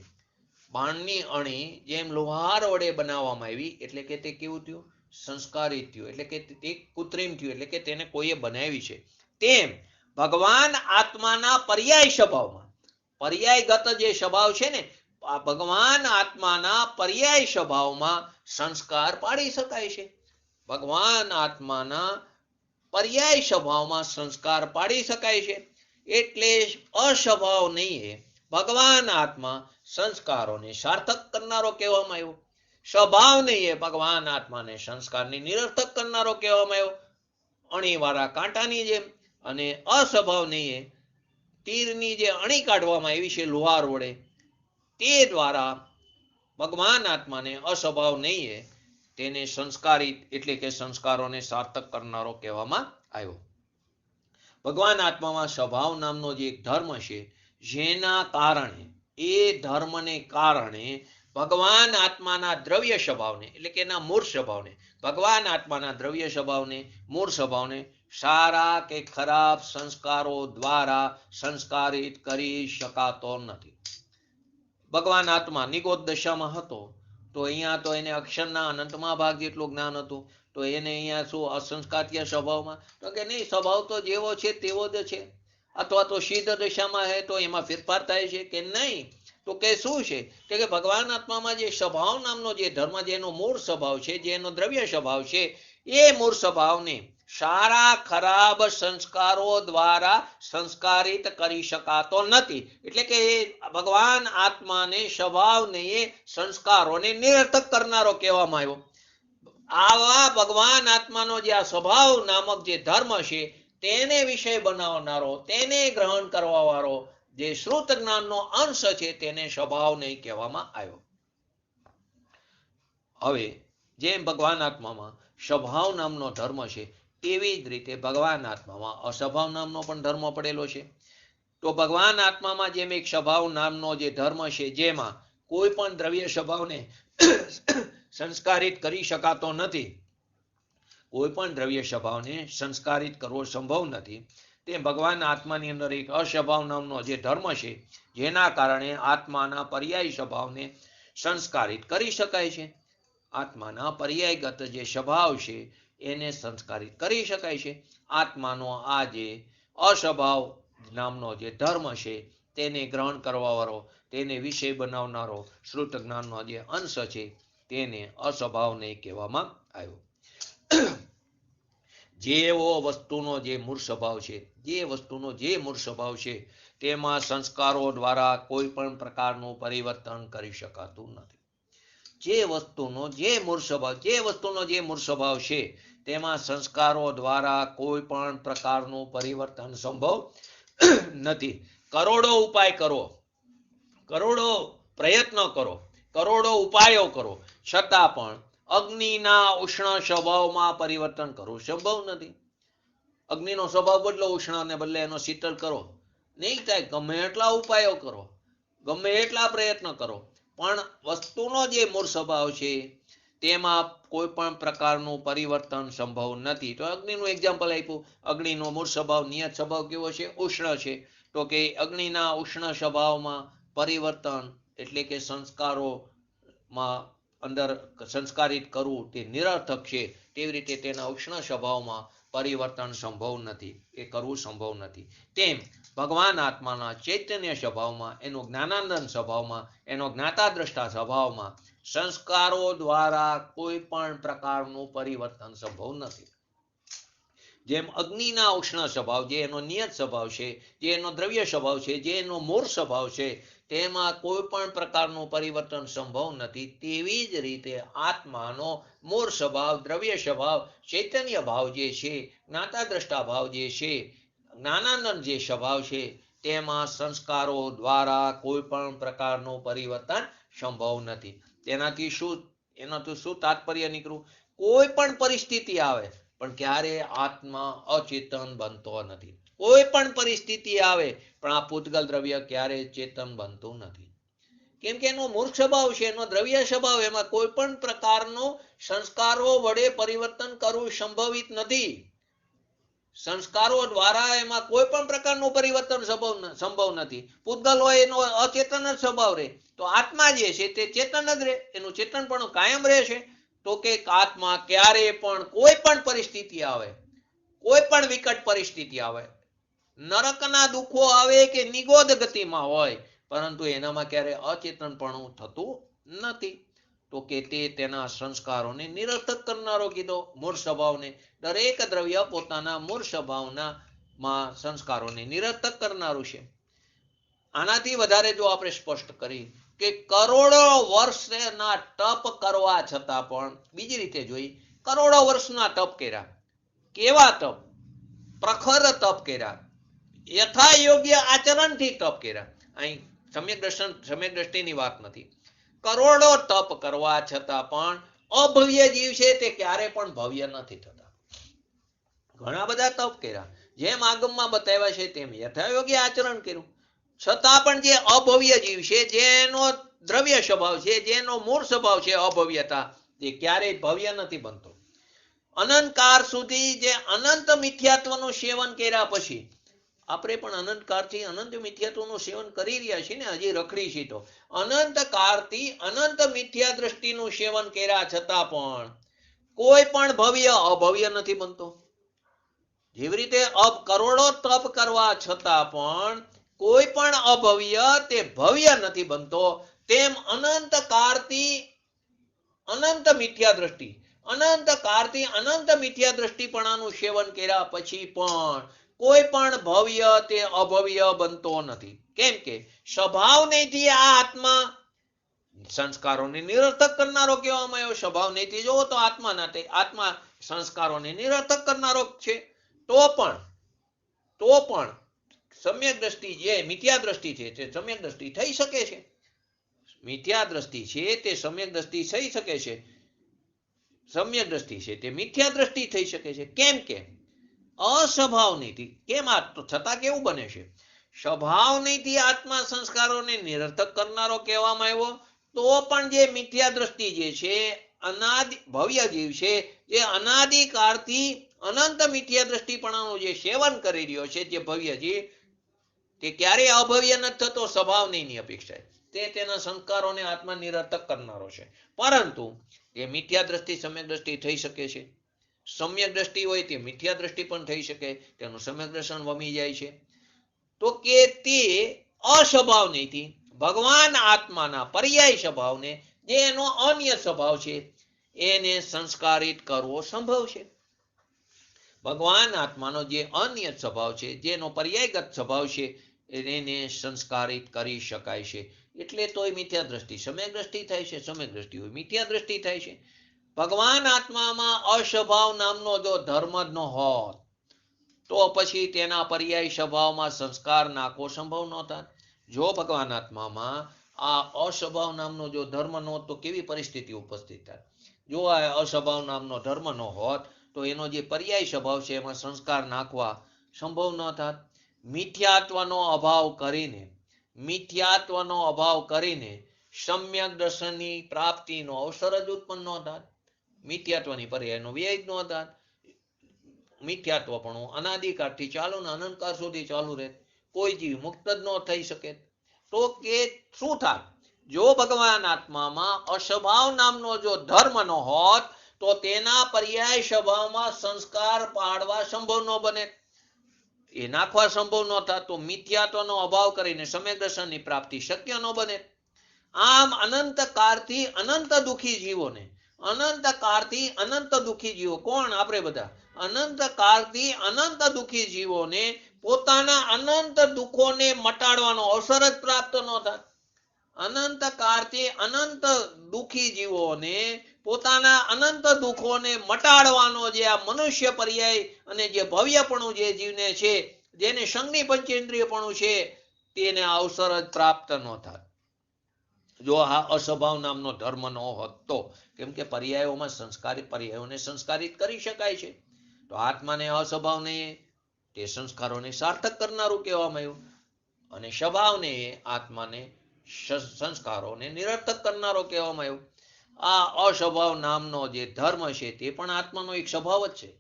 બાણની અણી જેમ લુહાર વડે બનાવવામાં આવી એટલે કે તે કેવું થયું? સંસ્કારિત થયું, એટલે કે તે કૃત્રિમ થયું, એટલે કે તેને કોઈએ બનાવી છે. તેમ ભગવાન આત્માના પર્યાય સ્વભાવમાં, પર્યાયગત જે સ્વભાવ છે ને, ભગવાન આત્માના પર્યાય સ્વભાવમાં સંસ્કાર પાડી શકાય છે. ભગવાન આત્માના પર્યાય સ્વભાવમાં સંસ્કાર પાડી શકાય છે. એટલે અસ્વભાવ નહીં, ભગવાન આત્મા સંસ્કારોને સાર્થક કરનારો કહેવામાં આવ્યો. સ્વભાવ નહીં, ભગવાન આત્માને સંસ્કારની નિરર્થક કરનારો કહેવામાં આવ્યો, અણીવાળા કાંટાની જેમ. અને અસ્વભાવ નહીં, તીરની જે અણી કાઢવામાં આવી છે લુહાર વડે, તે દ્વારા ભગવાન આત્માને અસ્વભાવ નહીં, તેને સંસ્કારિત એટલે કે સંસ્કારોને સાર્થક કરનારો કહેવામાં આવ્યો. ભગવાન આત્મામાં સ્વભાવ નામનો જે એક ધર્મ છે, જેના કારણે, એ ધર્મને કારણે ભગવાન આત્માના દ્રવ્ય સ્વભાવને એટલે કે એના મૂળ સ્વભાવને, ભગવાન આત્માના દ્રવ્ય સ્વભાવને, મૂળ સ્વભાવને સારા કે ખરાબ સંસ્કારો દ્વારા સંસ્કારિત કરી શકાતો નથી. ભગવાન આત્મા નિગોદ દશામાં હતો તો અહીંયા તો એને અક્ષરના અનંતમાં ભાગ જેટલું જ્ઞાન હતું, તો એને અહીંયા શું અસંસ્કારીય સ્વભાવમાં? તો કે નહીં, સ્વભાવ તો જેવો છે તેવો જ છે. અથવા તો સિદ્ધ દશામાં હે તો એમાં ફેરફાર થાય છે કે નહીં? તો કે શું છે કે ભગવાન આત્મામાં જે સ્વભાવ નામનો જે ધર્મ, જેનો મૂળ સ્વભાવ છે, જેનો દ્રવ્ય સ્વભાવ છે, એ મૂળ સ્વભાવને સારા ખરાબ સંસ્કારો દ્વારા સંસ્કારિત કરી શકાતો નથી. એટલે કે ભગવાન આત્માને સ્વભાવને સંસ્કારોને નિરર્થક કરનારો કહેવામાં આવ્યો. આવા ભગવાન આત્માનો જે આ સ્વભાવ નામક જે ધર્મ છે, તેને વિષય બનાવનારો, તેને ગ્રહણ કરવા વાળો જે શ્રુત જ્ઞાનનો અંશ છે, તેને સ્વભાવ નહીં કહેવામાં આવ્યો. હવે જેમ ભગવાન આત્મામાં સ્વભાવ નામનો ધર્મ છે, તેવી જ રીતે ભગવાન આત્મામાં અસ્વભાવ નામનો પણ ધર્મ પડેલો છે. તો ભગવાન આત્મામાં જેમ એક સ્વભાવ નામનો જે ધર્મ છે, જેમાં કોઈ પણ દ્રવ્ય સ્વભાવને સંસ્કારિત કરી શકાતો નથી, કોઈ પણ દ્રવ્ય સ્વભાવને સંસ્કારિત કરવો સંભવ નથી, તે ભગવાન આત્માની અંદર એક અસ્વભાવ નામનો જે ધર્મ છે, જેના કારણે આત્માના પર્યાય સ્વભાવને સંસ્કારિત કરી શકાય છે. આત્માના પર્યાયગત જે સ્વભાવ છે એને સંસ્કારિત કરી શકાય છે. આત્માનો આ જે અસ્વભાવ નામનો જે ધર્મ છે, તેને ગ્રહણ કરવા વાળો, તેને વિષય બનાવનારો શ્રુત જ્ઞાનનો જે અંશ છે, તેને અસ્વભાવ નહીં કહેવામાં આવ્યો. જેવો વસ્તુનો જે મૂળ સ્વભાવ છે, જે વસ્તુનો જે મૂળ સ્વભાવ છે, તેમાં સંસ્કારો દ્વારા કોઈ પણ પ્રકારનું પરિવર્તન કરી શકાતું નથી. જે વસ્તુનો જે મૂળ સ્વભાવ, જે વસ્તુનો જે મૂળ સ્વભાવ છે, તેમાં સંસ્કારો દ્વારા કોઈ પણ પ્રકારનું પરિવર્તન સંભવ નથી. કરોડો ઉપાય કરો, કરોડો પ્રયત્ન કરો, કરોડો ઉપાયો કરો, છતાં પણ અગ્નિના ઉષ્ણ સ્વભાવમાં પરિવર્તન કરવું સંભવ નથી. અગ્નિનો સ્વભાવ બદલો, ઉષ્ણને બદલે એનો શીતળ કરો, નહીં થાય. ગમે એટલા ઉપાયો કરો, ગમે એટલા પ્રયત્ન કરો, પણ વસ્તુનો જે મૂળ સ્વભાવ છે, તેમાં કોઈ પણ પ્રકારનું પરિવર્તન સંભવ નથી. તો અગ્નિનું એક્ઝામ્પલ આપ્યું. અગ્નિનો મૂળ સ્વભાવ, નિયત સ્વભાવ કેવો છે? ઉષ્ણ છે. તો કે અગ્નિના ઉષ્ણ સ્વભાવમાં પરિવર્તન એટલે કે સંસ્કારોમાં અંદર સંસ્કારિત કરવું તે નિરર્થક છે. તેવી રીતે તેના ઉષ્ણ સ્વભાવમાં પરિવર્તન સંભવ નથી, એ કરવું સંભવ નથી. તેમ ભગવાન આત્માના ચૈતન્ય સ્વભાવમાં, એનો જ્ઞાનાનંદ સ્વભાવમાં, એનો જ્ઞાતા દ્રષ્ટા સ્વભાવમાં સંસ્કારો દ્વારા કોઈ પણ પ્રકારનું પરિવર્તન સંભવ નથી. જેમ અગ્નિના ઉષ્ણ સ્વભાવ, જે એનો નિયત સ્વભાવ છે, જે એનો દ્રવ્ય સ્વભાવ છે, જે એનો મૂળ સ્વભાવ છે, તેમાં કોઈ પણ પ્રકારનું પરિવર્તન સંભવ નથી, તેવી જ રીતે આત્માનો મૂળ સ્વભાવ, દ્રવ્ય સ્વભાવ, ચૈતન્ય ભાવ જે છે, જ્ઞાતા દ્રષ્ટા ભાવ જે છે, જ્ઞાનાનંદ જે સ્વભાવ છે, તેમાં સંસ્કારો દ્વારા કોઈ પણ પ્રકારનું પરિવર્તન સંભવ નથી. તેનાથી શું તાત્પર્ય નીકળ્યું? કોઈ પણ પરિસ્થિતિ આવે પણ ક્યારે આત્મા અચેતન બનતો નથી. કોઈ પણ પરિસ્થિતિ આવે પણ આ પૂતગલ દ્રવ્ય ક્યારે ચેતન બનતું નથી. કેમ કે એનો મૂળ સ્વભાવ છે, એનો દ્રવ્ય સ્વભાવ, એમાં કોઈ પણ પ્રકારનો સંસ્કારો વડે પરિવર્તન કરવું સંભવિત નથી. સંસ્કારો દ્વારા એમાં કોઈ પણ પ્રકારનું પરિવર્તન સંભવ નથી. પૂતગલ હોય એનો અચેતન જ સ્વભાવ રહે, તો આત્મા જે છે તે ચેતન જ રહે, એનું ચેતન પણ કાયમ રહે છે. તો કે આત્મા ક્યારે પણ કોઈ પણ પરિસ્થિતિ આવે, કોઈ પણ વિકટ પરિસ્થિતિ આવે, નરકના દુઃખો આવે કે નિગોદ ગતિમાં હોય, પરંતુ એનામાં ક્યારે અચેતનપણું થતું નથી. તો કે તે તેના સંસ્કારોને નિરર્થક કરનારો કીધો, મૂળ સ્વભાવને. દરેક દ્રવ્ય પોતાના મૂળ સ્વભાવના માં સંસ્કારોને નિરર્થક કરનારું છે. આનાથી વધારે જો આપણે સ્પષ્ટ કરી કે કરોડો વર્ષના તપ કરવા છતાં પણ, બીજી રીતે જોઈ, કરોડો વર્ષના તપ કર્યા. કેવા તપ? પ્રખર તપ કર્યા, યથા યોગ્ય આચરણથી તપ કર્યા. અહીં સમ્યક દ્રષ્ટિની વાત નથી. કરોડો તપ કરવા છતાં પણ અભવ્ય જીવ છે તે ક્યારે પણ ભવ્ય નથી થતા. ઘણા બધા તપ કર્યા, જેમ આગમમાં બતાવ્યા છે તેમ યથાયોગ્ય આચરણ કર્યું, છતાં પણ જે અભવ્ય જીવ છે, જેનો દ્રવ્ય સ્વભાવ છે, જેનો મૂળ સ્વભાવ છે અભવ્યતા, તે ક્યારેય ભવ્ય નથી બનતો. અનંતકાળ સુધી જે અનંત મિથ્યાત્વનું સેવન કર્યા પછી, આપણે પણ અનંતકાળથી અનંત મિથ્યાત્વનું સેવન કરી રહ્યા છીએ ને, હજી રખડી છીએ તો. અનંતકાળથી અનંત મિથ્યા દ્રષ્ટિનું સેવન કર્યા છતાં પણ કોઈ પણ ભવ્ય અભવ્ય નથી બનતો. જેવી રીતે કરોડો તપ કરવા છતાં પણ કોઈ પણ અભવ્ય તે ભવ્ય નથી બનતો, તેમ અનંત કાળથી અનંત મિથ્યા દ્રષ્ટિ, અનંત કાળથી અનંત મિથ્યા દ્રષ્ટિપણાનું સેવન કર્યા પછી પણ કોઈ પણ ભવ્ય તે અભવ્ય બનતો નથી. કેમ કે સ્વભાવ નહીંથી આ આત્મા સંસ્કારોને નિરર્થક કરનારો કહેવામાં આવ્યો. સ્વભાવ નહીંથી જોવો તો આત્મા સંસ્કારોને નિરર્થક કરનારો છે. તો પણ સમ્યક દ્રષ્ટિ જે મિથ્યા દ્રષ્ટિ છે તે સમ્યક દ્રષ્ટિ થઈ શકે છે. મિથ્યા દ્રષ્ટિ છે તે સમ્યક દ્રષ્ટિ થઈ શકે છે. સમ્યક દ્રષ્ટિ છે તે મિથ્યા દ્રષ્ટિ થઈ શકે છે. કેમ કે અસ્વભાવ નીતિ. કેમ આ છતાં કેવું બને છે? સ્વભાવ નીતિ આત્મા સંસ્કારોને નિરર્થક કરનારો કહેવામાં આવ્યો, તો પણ જે મિથ્યા દ્રષ્ટિ જે છે, અનાદિ ભવ્ય જીવ છે, જે અનાદિકાળથી અનંત મિથ્યા દ્રષ્ટિપણાનું જે સેવન કરી રહ્યો છે, જે ભવ્ય જીવ, તે ક્યારેય અભવ્ય નથી થતો સ્વભાવની અપેક્ષાએ. તે તેના સંસ્કારોને આત્મા નિરર્થક કરનારો છે. પરંતુ એ મિથ્યા દ્રષ્ટિ સમ્યક દ્રષ્ટિ થઈ શકે છે. સમ્યક દ્રષ્ટિ હોય તે મિથ્યા દ્રષ્ટિ પણ થઈ શકે, તેનું સમ્યક દર્શન વમી જાય છે. તો કે તે અસ્વભાવ નથી, ભગવાન આત્માના પર્યાય સ્વભાવને, જે એનો અન્ય સ્વભાવ છે, એને સંસ્કારિત કરવો સંભવ છે. ભગવાન આત્માનો જે અન્ય સ્વભાવ છે, જેનો પર્યાયગત સ્વભાવ છે, એને સંસ્કારિત કરી શકાય છે. એટલે તોય મિથ્યા દ્રષ્ટિ સમ્યક દ્રષ્ટિ થાય છે, સમ્યક દ્રષ્ટિ હોય મિથ્યા દ્રષ્ટિ થાય છે. ભગવાન આત્મામાં અસ્વભાવ નામનો જો ધર્મ જ ન હોત, તો પછી તેના પર્યાય સ્વભાવમાં સંસ્કાર નાખવો સંભવ ન થાય. જો ભગવાન આત્મામાં આ અસ્વભાવ નામનો જો ધર્મ ન હોત તો કેવી પરિસ્થિતિ ઉપસ્થિત થાય? જો આ અસ્વભાવ નામનો ધર્મ ન હોત તો એનો જે પર્યાય સ્વભાવ છે એમાં સંસ્કાર નાખવા સંભવ ન થાય. મિથ્યાત્વનો અભાવ કરીને સમ્યક દર્શનની પ્રાપ્તિનો અવસર જ ઉત્પન્ન ન થાય. મિથ્યાત્વની પર્યાયનો વ્યય જ ન થાય. મિથ્યાત્વપણું અનાદિકાળથી ચાલુ ને અનંતકાળ સુધી ચાલુ રહે, કોઈ જીવ મુક્ત જ ન થઈ શકે. તો કે શું થાય? જો ભગવાન આત્મામાં અસ્વભાવ નામનો જો ધર્મ ન હોત તો તેના પર્યાય સ્વભાવમાં સંસ્કાર પાડવા સંભવ ન બને, એ નાખવા સંભવ ન થાય. તો મિથ્યાત્વનો અભાવ કરીને સમ્યક દર્શનની પ્રાપ્તિ શક્ય ન બને. આમ અનંત કાળથી અનંત દુઃખી જીવોને, અનંત કાળથી અનંત દુઃખી જીવો, કોણ? આપણે બધા. અનંત કાળથી અનંત દુઃખી જીવોને પોતાના અનંત દુઃખોને મટાડવાનો અવસર જ પ્રાપ્ત ન થાય. અનંત કાળથી અનંત દુઃખી જીવોને પોતાના અનંત દુઃખોને મટાડવાનો જે આ મનુષ્ય પર્યાય અને જે ભવ્યપણું જે જીવને છે, જેને સંજ્ઞી પંચેન્દ્રિયપણું છે, તેને અવસર જ પ્રાપ્ત ન થાય. જો આ અસ્વભાવ નામનો ધર્મ ન હોત તો, કેમ કે પર્યાયોમાં સંસ્કારિત પર્યાયોને સંસ્કારિત કરી શકાય છે. તો આત્માને અસ્વભાવને તે સંસ્કારોને સાર્થક કરનારું કહેવામાં આવ્યું, અને સ્વભાવને આત્માને સંસ્કારોને નિરર્થક કરનારો કહેવામાં આવ્યું. આ અસ્વભાવ નામનો જે ધર્મ છે તે પણ આત્માનો એક સ્વભાવ જ છે.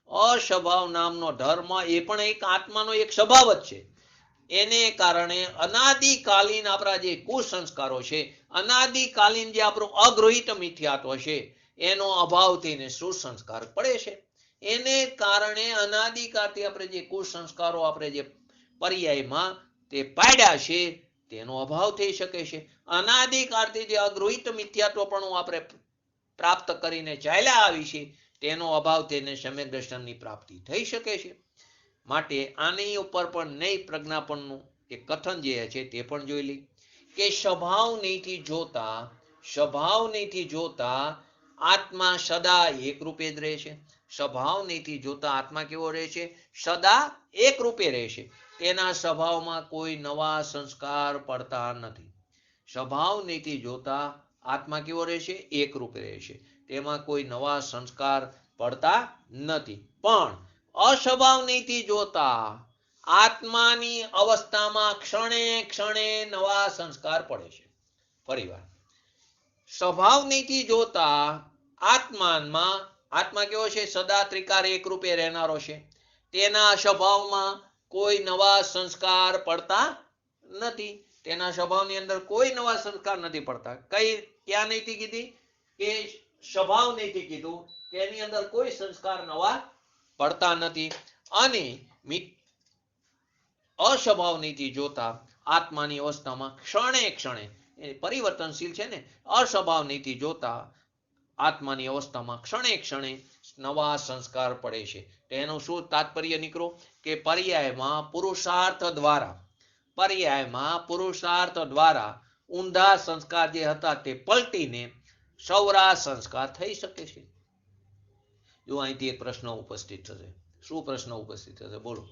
અસ્વભાવ નામનો ધર્મ એ પણ એક આત્માનો એક સ્વભાવ જ છે. એને કારણે અનાદિકાલીન આપણા જે કુસંસ્કારો છે, અનાદિકાલીન જે આપણું અગૃહિત મિથ્યાત્વ છે, એનો અભાવ થઈને સુસંસ્કાર પડે છે. એને કારણે અનાદિકાળથી આપણે જે કુસંસ્કારો આપણે જે પર્યાયમાં તે પાડ્યા છે તેનો અભાવ થઈ શકે છે. અનાદિકાળથી જે અગૃહિત મિથ્યાત્વપણું આપણે પ્રાપ્ત કરીને ચાલ્યા આવી છે તેનો અભાવ થઈને સમ્યક દર્શનની પ્રાપ્તિ થઈ શકે છે. માટે આની ઉપર પણ નૈ પ્રજ્ઞાપણનું એક કથન જે છે તે પણ જોઈ લઈ કે સ્વભાવનીથી જોતા આત્મા સદા એક રૂપે જ રહે છે. સ્વભાવનીથી જોતા આત્મા કેવો રહે છે? સદા એક રૂપે રહે છે. તેના સ્વભાવમાં કોઈ નવા સંસ્કાર પડતા નથી. સ્વભાવનીથી જોતા આત્મા કેવો રહે છે? એક રૂપે રહે છે. તેમાં કોઈ નવા સંસ્કાર પડતા નથી. પણ અસ્વભાવનીથી જોતા આત્માની અવસ્થામાં ક્ષણે ક્ષણે નવા સંસ્કાર પડે છે. ફરીવાર, સ્વભાવનીથી જોતા આત્મા કેવો છે? સદા ત્રિકાર એક રૂપે રહેનારો છે. તેના સ્વભાવમાં કોઈ નવા સંસ્કાર પડતા નથી. તેના સ્વભાવની અંદર કોઈ નવા સંસ્કાર નથી પડતા. ક્યાં નહીંથી કીધી? કે સ્વભાવ નહીંથી કીધું કે એની અંદર કોઈ સંસ્કાર નવા પડતા નથી. અને અસ્વભાવનીથી જોતા આત્માની અવસ્થામાં ક્ષણે ક્ષણે પરિવર્તનશીલ છે ને, અસ્વભાવનીથી જોતા આત્માની અવસ્થામાં ક્ષણે ક્ષણે નવા સંસ્કાર પડે છે. તેનું શું તાત્પર્ય નીકળો? કે પર્યાયમાં પુરુષાર્થ દ્વારા ઊંધા સંસ્કાર જે હતા તે પલટીને સૌરા સંસ્કાર થઈ શકે છે. જો અહીંથી એક પ્રશ્ન ઉપસ્થિત થશે. શું પ્રશ્ન ઉપસ્થિત થશે? બોલો.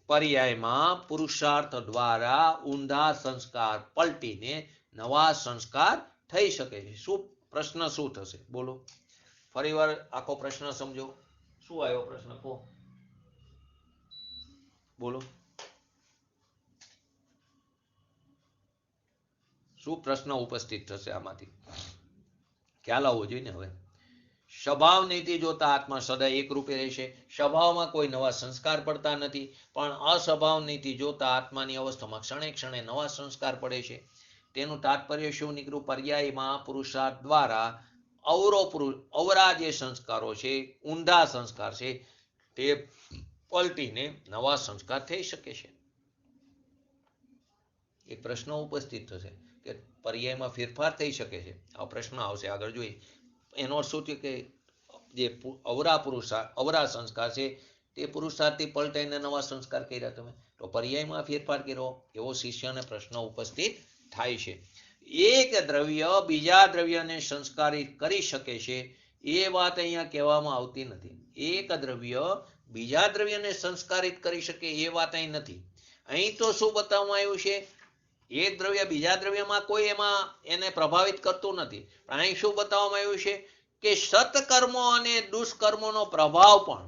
પર્યાયમાં પુરુષાર્થ દ્વારા ઊંધા સંસ્કાર પલટીને નવા સંસ્કાર થઈ શકે છે. શું પ્રશ્ન શું થશે? બોલો. ફરીવાર આખો પ્રશ્ન સમજો. શું આવ્યો પ્રશ્ન? કહો, બોલો. શું પ્રશ્ન ઉપસ્થિત થશે આમાંથી? ખ્યાલ આવવો જોઈએ ને. હવે સ્વભાવનીથી જોતા આત્મા સદા એક રૂપે રહેશે. સ્વભાવમાં કોઈ નવા સંસ્કાર પડતા નથી. પણ અસ્વભાવનીથી જોતા આત્માની અવસ્થામાં ક્ષણે ક્ષણે નવા સંસ્કાર પડે છે. તેનું તાત્પર્ય શું નીકળ્યું? પર્યાયમાં પુરુષાર્થ દ્વારા અવરા જે સંસ્કારો છે, ઊંધા સંસ્કાર છે, તે પલટીને નવા સંસ્કાર થઈ શકે છે. એક પ્રશ્ન ઉપસ્થિત થશે કે પર્યાયમાં ફેરફાર થઈ શકે છે. આ પ્રશ્ન આવશે આગળ. જોઈએ એનો અર્થ શું થયું? કે જે અવરા સંસ્કાર છે તે પુરુષાર્થથી પલટાઈને નવા સંસ્કાર કર્યા તમે, તો પર્યાયમાં ફેરફાર કર્યો એવો શિષ્યને પ્રશ્ન ઉપસ્થિત થાય છે. એક દ્રવ્ય બીજા દ્રવ્યને સંસ્કારિત કરી શકે છે એ વાત અહીંયા કહેવામાં આવતી નથી. એક દ્રવ્ય બીજા દ્રવ્યને સંસ્કારિત કરી શકે એ વાત અહીં નથી. અહીં તો શું બતાવવામાં આવ્યું છે? એક દ્રવ્ય બીજા દ્રવ્યમાં કોઈ એમાં એને પ્રભાવિત કરતું નથી. પણ અહીં શું બતાવવામાં આવ્યું છે? કે સત્કર્મો અને દુષ્કર્મોનો પ્રભાવ પણ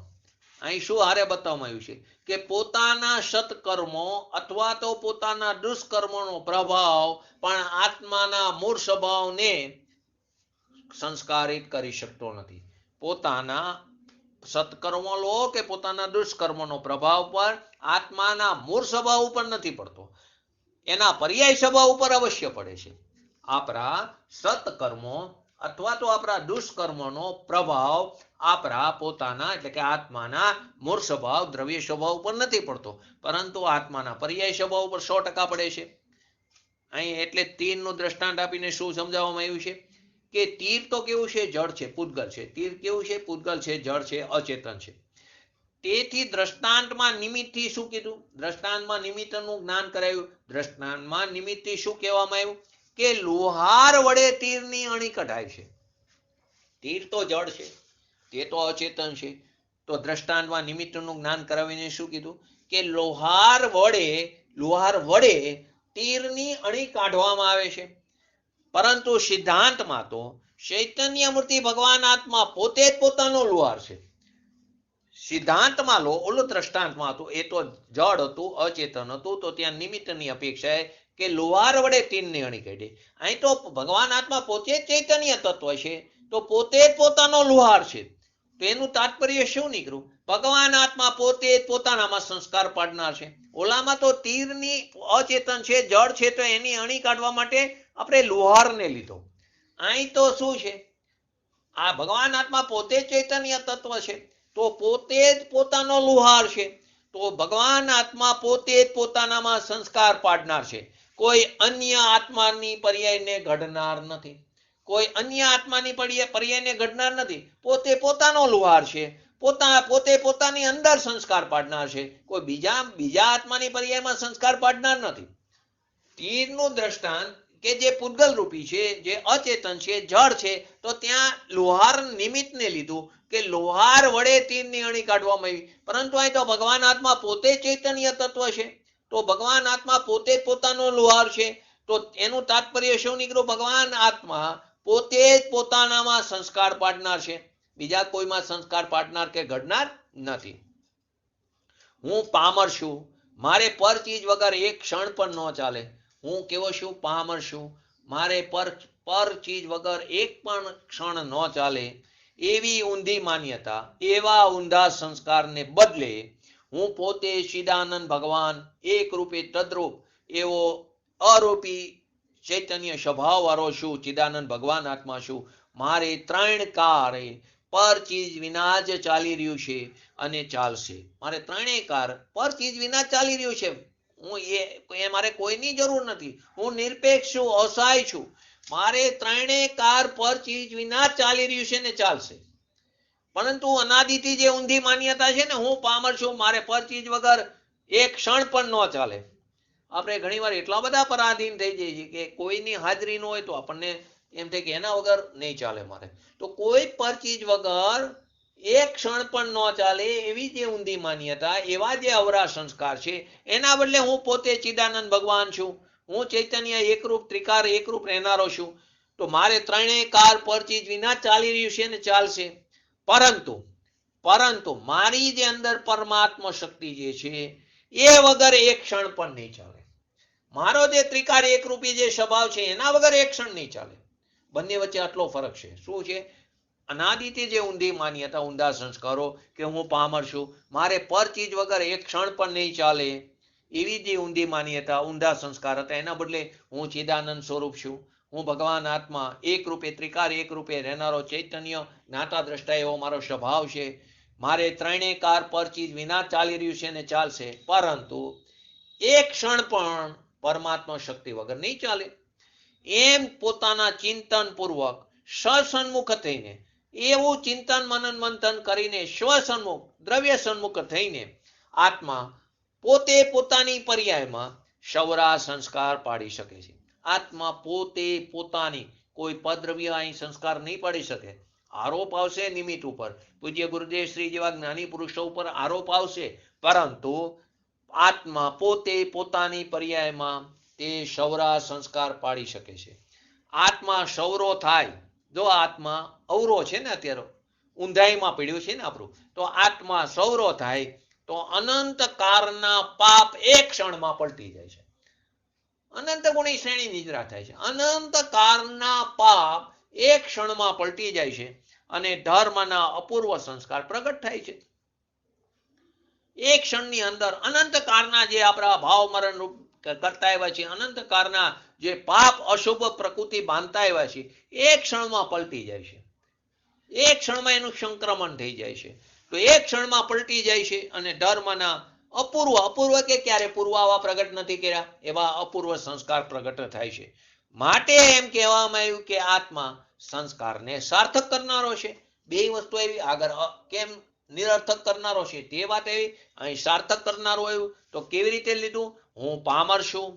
અહીં શું હારે બતાવવામાં આવ્યું છે? કે પોતાના સત્કર્મો અથવા તો પોતાના દુષ્કર્મોનો પ્રભાવ પણ આત્માના મૂળ સ્વભાવને સંસ્કારિત કરી શકતો નથી. પોતાના સત્કર્મો લો કે પોતાના દુષ્કર્મોનો પ્રભાવ પર આત્માના મૂળ સ્વભાવ ઉપર નથી પડતો, એના પર્યાય સ્વભાવ ઉપર અવશ્ય પડે છે. આપણા સત્કર્મો અથવા તો આપણા દુષ્કર્મોનો પ્રભાવ આપણા પોતાના એટલે કે આત્માના મૂળ સ્વભાવ દ્રવ્ય સ્વભાવ ઉપર નથી પડતો, પરંતુ આત્માના પર્યાય સ્વભાવ ઉપર 100% પડે છે. અહીં એટલે તીરનું દ્રષ્ટાંત આપીને શું સમજાવવામાં આવ્યું છે? કે તીર તો કેવું છે? જળ છે, પૂતગલ છે. તીર કેવું છે? પૂતગલ છે, જળ છે, અચેતન છે. તેથી દ્રષ્ટાંતમાં નિમિત્તથી શું કીધું? દ્રષ્ટાંતમાં નિમિત્તનું જ્ઞાન કરાયું. દ્રષ્ટાંતમાં નિમિત્તથી શું કહેવામાં આવ્યું? કે લોહાર વડે તીરની અણી કઢાય છે. તીર તો જળ છે, તે તો અચેતન છે. તો દ્રષ્ટાંતમાં નિમિત્તનું જ્ઞાન કરાવીને શું કીધું? કે લોહાર વડે તીરની અણી કાઢવામાં આવે છે. પરંતુ સિદ્ધાંતમાં તો ચૈતન્ય મૂર્તિ ભગવાન આત્મા પોતે જ પોતાનો લુહાર છે. સિદ્ધાંતમાં લો, ઓલો દ્રષ્ટાંતમાં હતું એ તો જડ હતું, અચેતન હતું, તો ત્યાં નિમિત્તની અપેક્ષાએ કે લુહાર વડે તીરને અણી કાઢે. અહીં તો ભગવાન આત્મા પોતે જ ચૈતન્ય તત્વ છે, તો પોતે જ પોતાનો લુહાર છે. તો એનું તાત્પર્ય શું નીકળ્યું? ભગવાન આત્મા પોતે જ પોતાનામાં સંસ્કાર પાડનાર છે. ઓલામાં તો તીરની અચેતન છે, જળ છે, તો એની અણી કાઢવા માટે આપણે લુહારને લીધો. અહીં તો શું છે? આ ભગવાન આત્મા પોતે જ ચૈતન્ય તત્વ છે, તો પોતે જ પોતાનો લુહાર છે. તો ભગવાન આત્મા પોતે જ પોતાનામાં સંસ્કાર પાડનાર છે. કોઈ અન્ય આત્માની પર્યાયને ઘડનાર નથી. કોઈ અન્ય આત્માની પર્યાયને ઘડનાર નથી. પોતે પોતાનો લુહાર છે. પોતે પોતાની અંદર સંસ્કાર પાડનાર છે. કોઈ બીજા આત્માની પર્યાયમાં સંસ્કાર પાડનાર નથી. તીરનું દ્રષ્ટાંત કે જે પૂતગલ રૂપી છે, જે અચેતન છે, જળ છે, તો ત્યાં લુહાર નિમિત્તને લીધું કે લુહાર વડે તીરની અણી કાઢવામાં આવી. પરંતુ અહીં તો ભગવાન આત્મા પોતે ચૈતન્ય તત્વ છે, તો ભગવાન આત્મા પોતે જ પોતાનો લુહાર છે. તો એનું તાત્પર્ય શું નીકળ્યું? ભગવાન આત્મા પોતે જ પોતાનામાં સંસ્કાર પાડનાર છે, બીજા કોઈમાં સંસ્કાર પાડનાર કે ઘડનાર નથી. હું પામર છું, મારે પર ચીજ વગર એક ક્ષણ પણ ન ચાલે. હું કેવો છું? પામર છું, મારે પર ચીજ વગર એક પણ ક્ષણ ન ચાલે. એવી ઊંધી માન્યતા, એવા ઊંધા સંસ્કારને બદલે હું પોતે ચિદાનંદ ભગવાન એક રૂપે તદ્રૂપ એવો અરૂપી ચૈતન્ય સ્વભાવ વાળો છું, ચિદાનંદ ભગવાન આત્મા છું. મારે ત્રણ કારે પર ચીજ વિના જ ચાલી રહ્યું છે અને ચાલશે. મારે ત્રણેય કાર પર ચીજ વિના ચાલી રહ્યું છે. મારે કોઈની જરૂર નથી. હું નિરપેક્ષ છું, અસહાય છું. મારે ત્રણેય કાર પર ચીજ વિના ચાલી રહ્યું છે ને ચાલશે. પરંતુ અનાદિથી જે ઊંધી માન્યતા છે ને, હું પામર છું, મારે પર ચીજ વગર એક ક્ષણ પણ ન ચાલે. આપણે ઘણીવાર એટલા બધા પરાધીન થઈ જઈએ છીએ કે કોઈની હાજરી ન હોય તો આપણને એમ થાય કે એના વગર નહીં ચાલે મારે. તો કોઈ પર ચીજ વગર એક ક્ષણ પણ ન ચાલે એવી જે ઊંધી માન્યતા, એવા જે અવરા સંસ્કાર છે, એના બદલે હું પોતે ચિદાનંદ ભગવાન છું, હું ચૈતન્ય એકરૂપ ત્રિકાર એકરૂપ રહેનારો છું, તો મારે ત્રણેય કાર પર ચીજ વિના ચાલી રહ્યું છે ને ચાલશે. પરંતુ મારી જે અંદર પરમાત્મા શક્તિ જે છે એ વગર એક ક્ષણ પણ નહીં ચાલે. મારો જે ત્રિકાર એકરૂપી જે સ્વભાવ છે એના વગર એક ક્ષણ નહીં ચાલે. બંને વચ્ચે આટલો ફરક છે. શું છે? અનાદિથી જે ઊંધી માન્યતા, ઊંધા સંસ્કારો કે હું પામર છું, મારે પર ચીજ વગર એક ક્ષણ પણ નહીં ચાલે, એવી જે ઊંધી માન્યતા, ઊંધા સંસ્કાર હતા, એના બદલે હું ચિદાનંદ સ્વરૂપ છું, હું ભગવાન આત્મા એક રૂપે ત્રિકાર એક રૂપે રહેનારો ચૈતન્ય જ્ઞાતા દ્રષ્ટા એવો મારો સ્વભાવ છે. મારે ત્રણેય કાર પર ચીજ વિના ચાલી રહ્યું છે ને ચાલશે, પરંતુ એક ક્ષણ પણ પરમાત્મા શક્તિ વગર નહીં ચાલે. એમ પોતાના ચિંતન પૂર્વક સસન્મુખ થઈને, એવું ચિંતન મનન મંથન કરીને સ્વસન્મુખ દ્રવ્ય સન્મુખ થઈને આત્મા પોતે પોતાની પર્યાયમાં સૌરા સંસ્કાર પાડી શકે છે. આત્મા પોતે પોતાની કોઈ પદ્રવ્ય અહીં સંસ્કાર નહીં પાડી શકે. આરોપ આવશે નિમિત્ત ઉપર, પૂજ્ય ગુરુદેવ શ્રી જેવા જ્ઞાની પુરુષો ઉપર આરોપ આવશે, પરંતુ આત્મા પોતે પોતાની પર્યાયમાં તે સૌરા સંસ્કાર પાડી શકે છે. આત્મા સૌરો થાય, જો આત્મા અવરો છે ને, અત્યારે ઊંધાઈમાં પડ્યું છે ને આપણું, તો આત્મા સૌરો થાય તો અનંત કારના પાપ એક ક્ષણમાં પલટી જાય છે. અનંત ગુણી શ્રેણી નિદ્રા થાય છે. અનંત કારના પાપ એક ક્ષણમાં પલટી જાય છે અને ધર્મના અપૂર્વ સંસ્કાર પ્રગટ થાય છે. એક ક્ષણની અંદર અનંત કારના જે આપણા ભાવ મરણ રૂપ કરતા આવ્યા છે, અનંત કારના જે પાપ અશુભ પ્રકૃતિ બાંધતા આવ્યા છે, એક ક્ષણમાં પલટી જાય છે. એક ક્ષણમાં એનું સંક્રમણ થઈ જાય છે. તો એક ક્ષણમાં પલટી જાય છે અને ધર્મના અપૂર્વ કે ક્યારે પૂર્વાવા પ્રગટ નથી કર્યા એવા અપૂર્વ સંસ્કાર પ્રગટ થાય છે. માટે એમ કહેવામાં આવ્યું કે આત્મા સંસ્કારને સાર્થક કરનારો છે. બે વસ્તુ આવી આગળ, કેમ નિરર્થક કરનારો છે તે વાત આવી, અહીં સાર્થક કરનારો આવ્યું. તો કેવી રીતે લીધું? હું પામર છું,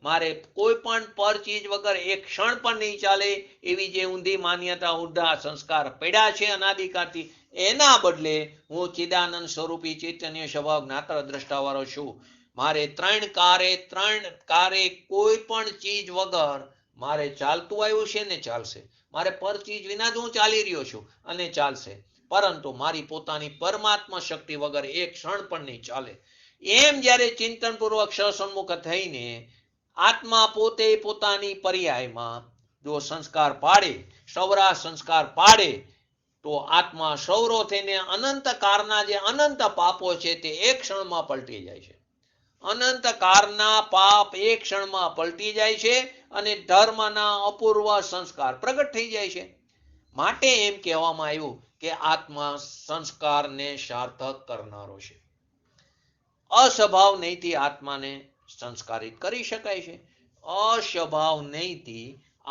મારે કોઈ પણ પર ચીજ વગર એક ક્ષણ પણ નહીં ચાલે એવી જે ઊંધી માન્યતા, ઊંધા સંસ્કાર પડ્યા છે અનાદિકાળથી, એના બદલે હું ચિદાનંદ સ્વરૂપી ચૈતન્ય સ્વભાવ જ્ઞાતા દ્રષ્ટાવાળો છું. મારે ત્રણ કારે કોઈ પણ ચીજ વગર મારે ચાલતું આવ્યું છે ને ચાલશે, મારે પર ચીજ વિના જ હું ચાલી રહ્યો છું અને ચાલશે, પરંતુ મારી પોતાની પરમાત્મા શક્તિ વગર એક ક્ષણ પણ નહીં ચાલે. એમ જ્યારે ચિંતનપૂર્વક સસન્મુખ થઈને આત્મા પોતે પોતાની પર્યાયમાં જો સંસ્કાર પાડે, સૌરા સંસ્કાર પાડે, તો આત્મા સૌરો થઈને અનંત કાળના જે અનંત પાપો છે તે એક ક્ષણમાં પલટી જાય છે. અનંત કાળના પાપ એક ક્ષણમાં પલટી જાય છે અને ધર્મના અપૂર્વ સંસ્કાર પ્રગટ થઈ જાય છે. માટે એમ કહેવામાં આવ્યું કે આત્મા સંસ્કારને સાર્થક કરનારો છે. અસ્વભાવ નહીંથી આત્માને સંસ્કારિત કરી શકાય છે. અસ્વભાવ નહીંથી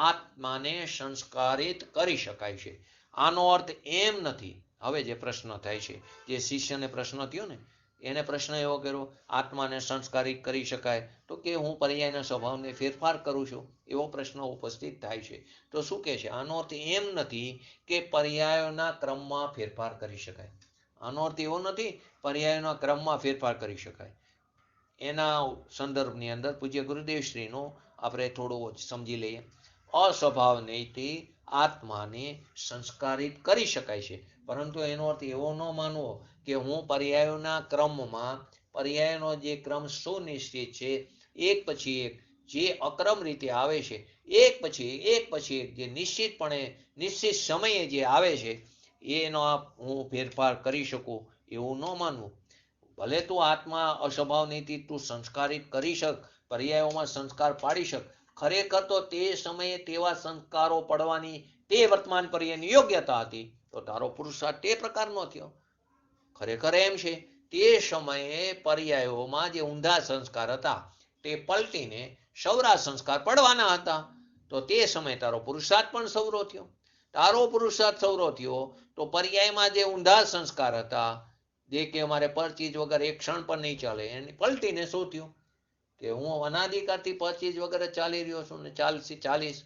આત્માને સંસ્કારિત કરી શકાય છે. આનો અર્થ એમ નથી. હવે જે પ્રશ્ન થાય છે, જે શિષ્યને પ્રશ્ન થયો ને, એને પ્રશ્ન એવો કર્યો, આત્માને સંસ્કારિત કરી શકાય તો કે હું પર્યાયના સ્વભાવને ફેરફાર કરું છું, એવો પ્રશ્ન ઉપસ્થિત થાય છે. તો શું કહે છે? આનો અર્થ એમ નથી કે પર્યાયોના ક્રમમાં ફેરફાર કરી શકાય. આનો અર્થ એવો નથી પર્યાયોના ક્રમમાં ફેરફાર કરી શકાય. એના સંદર્ભની અંદર પૂજ્ય ગુરુદેવશ્રીનો આપણે થોડું સમજી લઈએ. અસ્વભાવ નહીંથી આત્માને સંસ્કારિત કરી શકાય છે, પરંતુ એનો અર્થ એવો ન માનવો કે હું પર્યાયોના ક્રમમાં, પર્યાયનો જે ક્રમ સુનિશ્ચિત છે, એક પછી એક જે અક્રમ રીતે આવે છે, એક પછી એક જે નિશ્ચિતપણે નિશ્ચિત સમયે જે આવે છે એનો હું ફેરફાર કરી શકું, એવું ન માનવું. ભલે તું આત્મા અસ્વભાવ નહીંથી તું સંસ્કારિત કરી શક, પર્યાયોમાં સંસ્કાર પાડી શક, ખરેખર તો તે સમયે તેવા સંસ્કારો પડવાની તે વર્તમાન પર્યાયની યોગ્યતા હતી, તો તારો પુરુષાર્થ તે પ્રકારનો થયો. ખરેખર એમ છે તે સમયે પર્યાયોમાં જે ઊંધા સંસ્કાર હતા તે પલટીને સૌરા સંસ્કાર પડવાના હતા, તો તે સમયે તારો પુરુષાર્થ પણ સૌરો થયો. તારો પુરુષાર્થ સૌરો થયો તો પર્યાયમાં જે ઊંધા સંસ્કાર હતા, જે કે અમારે પર ચીજ વગર એક ક્ષણ પણ નહીં ચાલે, એને પલટીને શું થયું કે હું અનાદિકાળથી પર ચીજ વગર ચાલી રહ્યો છું ને ચાલીશ,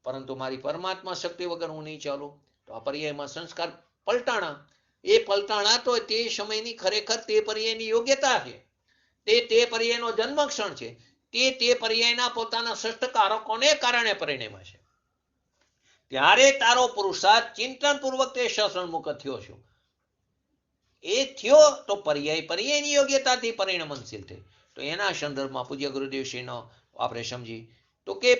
પરંતુ મારી પરમાત્મા શક્તિ વગર હું નહીં ચાલું. તો આ પર્યાયમાં સંસ્કાર પલટાણા. એ પલટાણા તો તે સમયની ખરેખર તે પર્યાયની યોગ્યતા છે, તે પર્યાયનો જન્મક્ષણ છે, તે પર્યાયના પોતાના શ્રેષ્ઠ કારકોને કારણે પરિણમ્યા છે. ત્યારે તારો પુરુષાર્થ ચિંતનપૂર્વક તે સસન્મુખ થયો છું. એ થયો તો પર્યાયની યોગ્યતાથી પરિણમનશીલ થઈ. તો એના સંદર્ભમાં પૂજ્ય ગુરુદેવશ્રીનો આપણે સમજી તો કે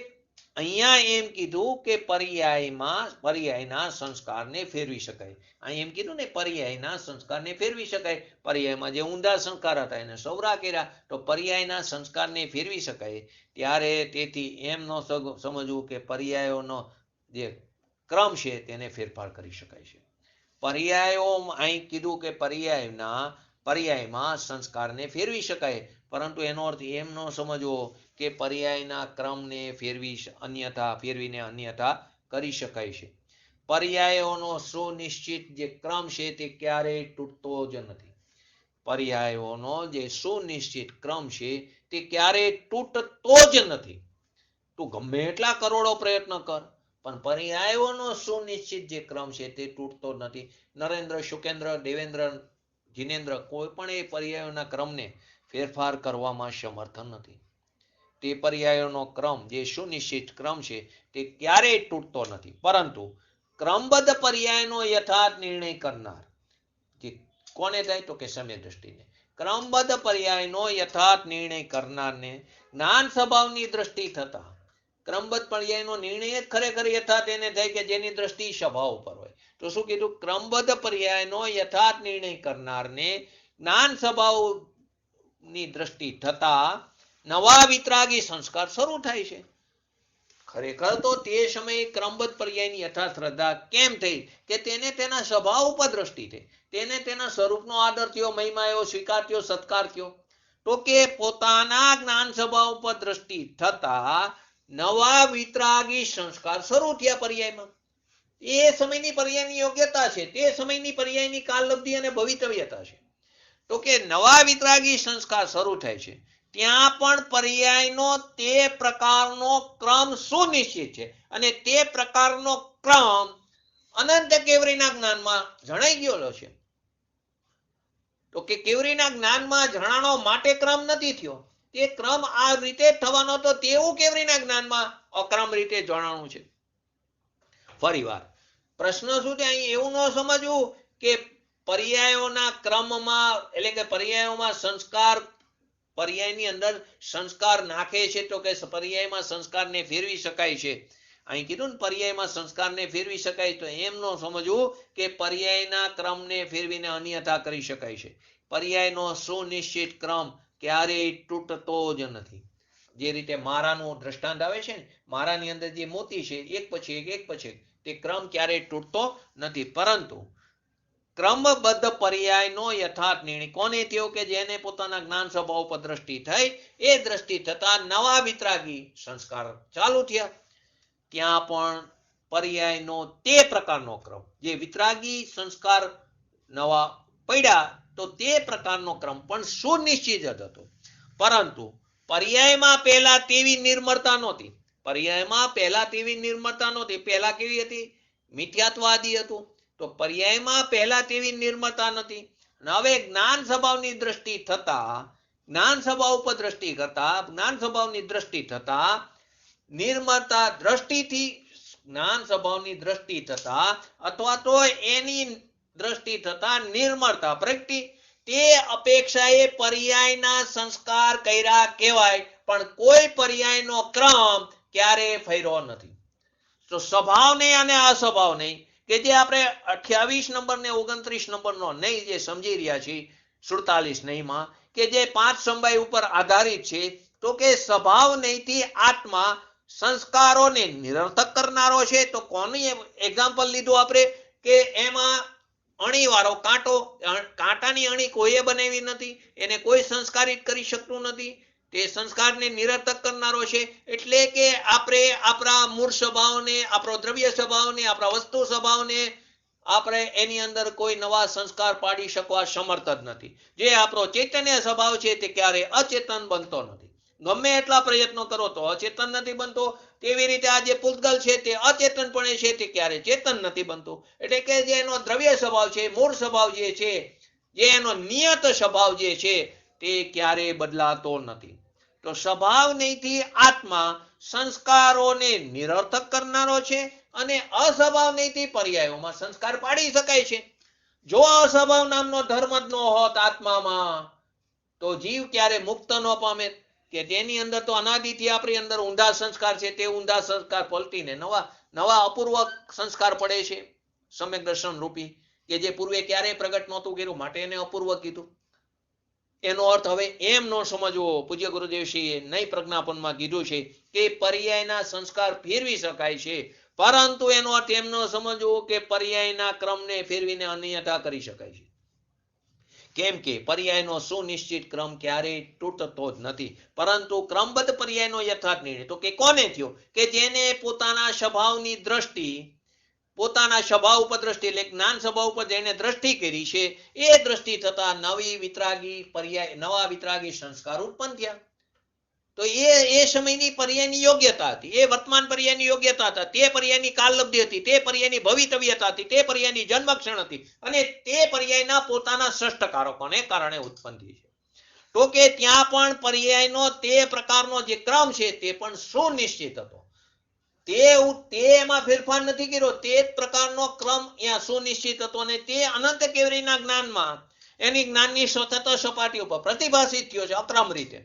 અહીંયા એમ કીધું કે પર્યાયના સંસ્કારને ફેરવી શકાય. અહીં એમ કીધું ને પર્યાયના સંસ્કારને ફેરવી શકાય. પર્યાયમાં જે ઊંધા સંસ્કાર હતા એને સૌરા કર્યા, તો પર્યાયના સંસ્કારને ફેરવી શકાય. ત્યારે તેથી એમ ન સમજવું કે પર્યાયોનો જે ક્રમ છે તેને ફેરફાર કરી શકાય છે. પર્યાયો અહીં કીધું કે પર્યાયમાં સંસ્કારને ફેરવી શકાય, પરંતુ એનો અર્થ એમ ન સમજવો કે પર્યાયના ક્રમને ફેરવીને અન્યથા કરી શકાય છે. પર્યાયોનો સુનિશ્ચિત જે ક્રમ છે તે ક્યારેય તૂટતો જ નથી. પર્યાયોનો જે સુનિશ્ચિત ક્રમ છે તે ક્યારેય તૂટતો જ નથી. તું ગમે એટલા કરોડો પ્રયત્ન કર, પણ પર્યાયોનો સુનિશ્ચિત જે ક્રમ છે તે તૂટતો નથી. નરેન્દ્ર, શુકેન્દ્ર, દેવેન્દ્ર, જીનેન્દ્ર કોઈ પણ એ પર્યાયોના ક્રમને ફેરફાર કરવામાં સમર્થ નથી. તે પર્યાયોનો ક્રમ જે સુનિશ્ચિત ક્રમ છે તે ક્યારેય તૂટતો નથી. પરંતુ ક્રમબદ્ધ પર્યાયનો યથાર્થ નિર્ણય કરનાર જે કોને થાય તો કે સમય દ્રષ્ટિને. ક્રમબદ્ધ પર્યાયનો યથાર્થ નિર્ણય કરનારને જ્ઞાન સ્વભાવની દ્રષ્ટિ થતા ક્રમબદ્ધ પર્યાયનો નિર્ણય જ ખરેખર યથાર્થ એને થાય કે જેની દ્રષ્ટિ સ્વભાવ ઉપર હોય. તો શું કીધું? ક્રમબદ્ધ પર્યાયનો યથાર્થ નિર્ણય કરનારને જ્ઞાન સ્વભાવની દ્રષ્ટિ થતા નવા વિતરાગી સંસ્કાર શરૂ થાય છે. ખરેખર તો તે સમયે ક્રમબદ્ધ પર્યાયની યથાર્થ શ્રદ્ધા કેમ થઈ કે તેને તેના સ્વભાવ ઉપર દ્રષ્ટિ થઈ, તેને તેના સ્વરૂપનો આદર થયો, મહિમા એવો સ્વીકાર થયો, સત્કાર થયો. તો કે પોતાના જ્ઞાન સ્વભાવ ઉપર દ્રષ્ટિ થતા નવા વિતરાગી સંસ્કાર શરૂ થયા પર્યાયમાં. એ સમયની પર્યાયની યોગ્યતા છે, તે સમયની પર્યાયની કાલલબ્ધિ અને ભવિતવ્યતા છે. તો કે નવા વિતરાગી સંસ્કાર શરૂ થાય છે, ત્યાં પણ પર્યાયનો તે પ્રકારનો ક્રમ સુનિશ્ચિત છે અને તે પ્રકારનો ક્રમ અનંત કેવરીના જ્ઞાનમાં જણાઈ ગયેલો છે. તો કે કેવરીના જ્ઞાનમાં જણાણો માટે ક્રમ નથી થયો, તે ક્રમ આ રીતે જ થવાનો હતો તેવું કેવી રીતના જ્ઞાનમાં અક્રમ રીતે જણાવવાનું છે. ફરીવાર પ્રશ્ન શું છે અહીં એવું ન સમજવું કે પર્યાયોના ક્રમમાં એટલે કે પર્યાયોમાં સંસ્કાર પર્યાયની અંદર સંસ્કાર નાખે છે તો કે પર્યાયમાં સંસ્કારને ફેરવી શકાય છે. અહીં કીધું ને પર્યાયમાં સંસ્કારને ફેરવી શકાય તો એમ ન સમજવું કે પર્યાયના ક્રમને ફેરવીને અન્યથા કરી શકાય છે. પર્યાયનો સુનિશ્ચિત ક્રમ ક્યારેય તૂટતો જ નથી. જે રીતે મારાનું દ્રષ્ટાંત આવે છે ને, મારાની અંદર જે મોતી છે એક પછી એક પછી તે ક્રમ ક્યારેય તૂટતો નથી. પરંતુ ક્રમબદ્ધ પર્યાયનો યથાર્થ નિર્ણય કોને થયો કે જેને પોતાના જ્ઞાન સ્વભાવ પર દ્રષ્ટિ થઈ, એ દ્રષ્ટિ થતા નવા વિતરાગી સંસ્કાર ચાલુ થયા. ત્યાં પણ પર્યાયનો તે પ્રકારનો ક્રમ જે વિતરાગી સંસ્કાર નવા પડ્યા તો તે પ્રકારનો ક્રમ પણ સુનિશ્ચિત જ હતો. પરંતુ પર્યાયમાં પહેલા તેવી નિર્મળતા નહોતી. પર્યાયમાં પહેલા તેવી નિર્મળતા નહોતી. પહેલા કેવી હતી? મિથ્યાત્વાદી હતું. તો પર્યાયમાં પહેલા તેવી નિર્મળતા નથી. હવે જ્ઞાન સ્વભાવની દ્રષ્ટિ થતા જ્ઞાન સ્વભાવ ઉપર દ્રષ્ટિ કરતા જ્ઞાન સ્વભાવની દ્રષ્ટિ થતા નિર્મળતા દ્રષ્ટિથી જ્ઞાન સ્વભાવની દ્રષ્ટિ થતા અથવા તો એની દ્રષ્ટિ થતા નિર્મળતા પ્રગટી તે અપેક્ષાએ પર્યાયના સંસ્કાર કર્યા કહેવાય. પણ કોઈ પર્યાયનો ક્રમ ક્યારે ફેર્યો નથી. તો સ્વભાવ નહીં અને અસ્વભાવ નહીં કે જે આપણે 28 નંબર ને 29 નંબરનો નહીં જે સમજી રહ્યા છીએ 47 નહીંમાં કે જે 5 સમવાય ઉપર આધારિત છે, તો કે સ્વભાવ નહીંથી આત્મા સંસ્કારોને નિરર્થક કરનારો છે. તો કોની એક્ઝામ્પલ લીધું આપણે કે એમાં અણીવાળો કાંટો, કાંટાની અણી કોઈએ બનાવી નથી, એને કોઈ સંસ્કારિત કરી શકતું નથી. તે સંસ્કારને નિરર્થક કરનારો છે. એટલે કે આપણે આપણા મૂળ સ્વભાવને, આપણો દ્રવ્ય સ્વભાવને, આપણા વસ્તુ સ્વભાવને આપણે એની અંદર કોઈ નવા સંસ્કાર પાડી શકવા સમર્થ જ નથી. જે આપણો ચૈતન્ય સ્વભાવ છે તે ક્યારે અચેતન બનતો નથી. ગમે એટલા પ્રયત્નો કરો તો અચેતન નથી બનતો. તેવી રીતે આ જે પૂતગલ છે તે અચેતનપણે છે તે ક્યારે ચેતન નથી બનતું. એટલે કે જે એનો દ્રવ્ય સ્વભાવ છે, મૂળ સ્વભાવ જે છે, જે એનો નિયત સ્વભાવ જે છે તે ક્યારે બદલાતો નથી. તો સ્વભાવ નહીંથી આત્મા સંસ્કારોને નિરર્થક કરનારો છે અને અસ્વભાવ નહીંથી પર્યાયોમાં સંસ્કાર પાડી શકાય છે. જો અસ્વભાવ નામનો ધર્મ જ ન હોત આત્મામાં તો જીવ ક્યારે મુક્ત ન પામે કે તેની અંદર તો અનાદિથી આપણી અંદર ઊંધા સંસ્કાર છે તે ઊંધા સંસ્કાર પલટીને નવા અપૂર્વ સંસ્કાર પડે છે સમ્યક દર્શન રૂપી કે જે પૂર્વે ક્યારેય પ્રગટ નહોતું કર્યું માટે એને અપૂર્વ કીધું. એનો અર્થ હવે એમ ન સમજવો. પૂજ્ય ગુરુદેવશ્રીએ નઈ પ્રજ્ઞાપનમાં કીધું છે કે પર્યાયના સંસ્કાર ફેરવી શકાય છે, પરંતુ એનો અર્થ એમ ન સમજવો કે પર્યાયના ક્રમને ફેરવીને અન્યથા કરી શકાય છે. કેમ કે પર્યાયનો સુનિશ્ચિત ક્રમ ક્યારેય તૂટતો જ નથી. પરંતુ ક્રમબદ્ધ પર્યાયનો યથાર્થ નિર્ણય તો કે કોને થયો કે જેને પોતાના સ્વભાવની દ્રષ્ટિ, પોતાના સ્વભાવ ઉપર દ્રષ્ટિ એટલે જ્ઞાન સ્વભાવ ઉપર જેને દ્રષ્ટિ કરી છે એ દ્રષ્ટિ થતા નવી વિતરાગી પર્યાય, નવા વિતરાગી સંસ્કાર ઉત્પન્ન થયા. તો એ સમયની પર્યાયની યોગ્યતા હતી, એ વર્તમાન પર્યાયની યોગ્યતા હતા, તે પર્યાયની કાલલબ્ધિ હતી, તે પર્યાયની ભવિતવ્યતા હતી, તે પર્યાયની જન્મક્ષણ હતી અને તે પર્યાયના પોતાના ષષ્ઠ કારકોને કારણે ઉત્પન્ન થઈ છે. તો કે ત્યાં પણ પર્યાયનો તે પ્રકારનો જે ક્રમ છે તે પણ સુનિશ્ચિત હતો. તે એમાં ફેરફાર નથી કર્યો. તે જ પ્રકારનો ક્રમ અહીંયા સુનિશ્ચિત હતો અને તે અનંત કેવરીના જ્ઞાનમાં એની જ્ઞાનની સતત સપાટી ઉપર પ્રતિભાસિત થયો છે અક્રમ રીતે.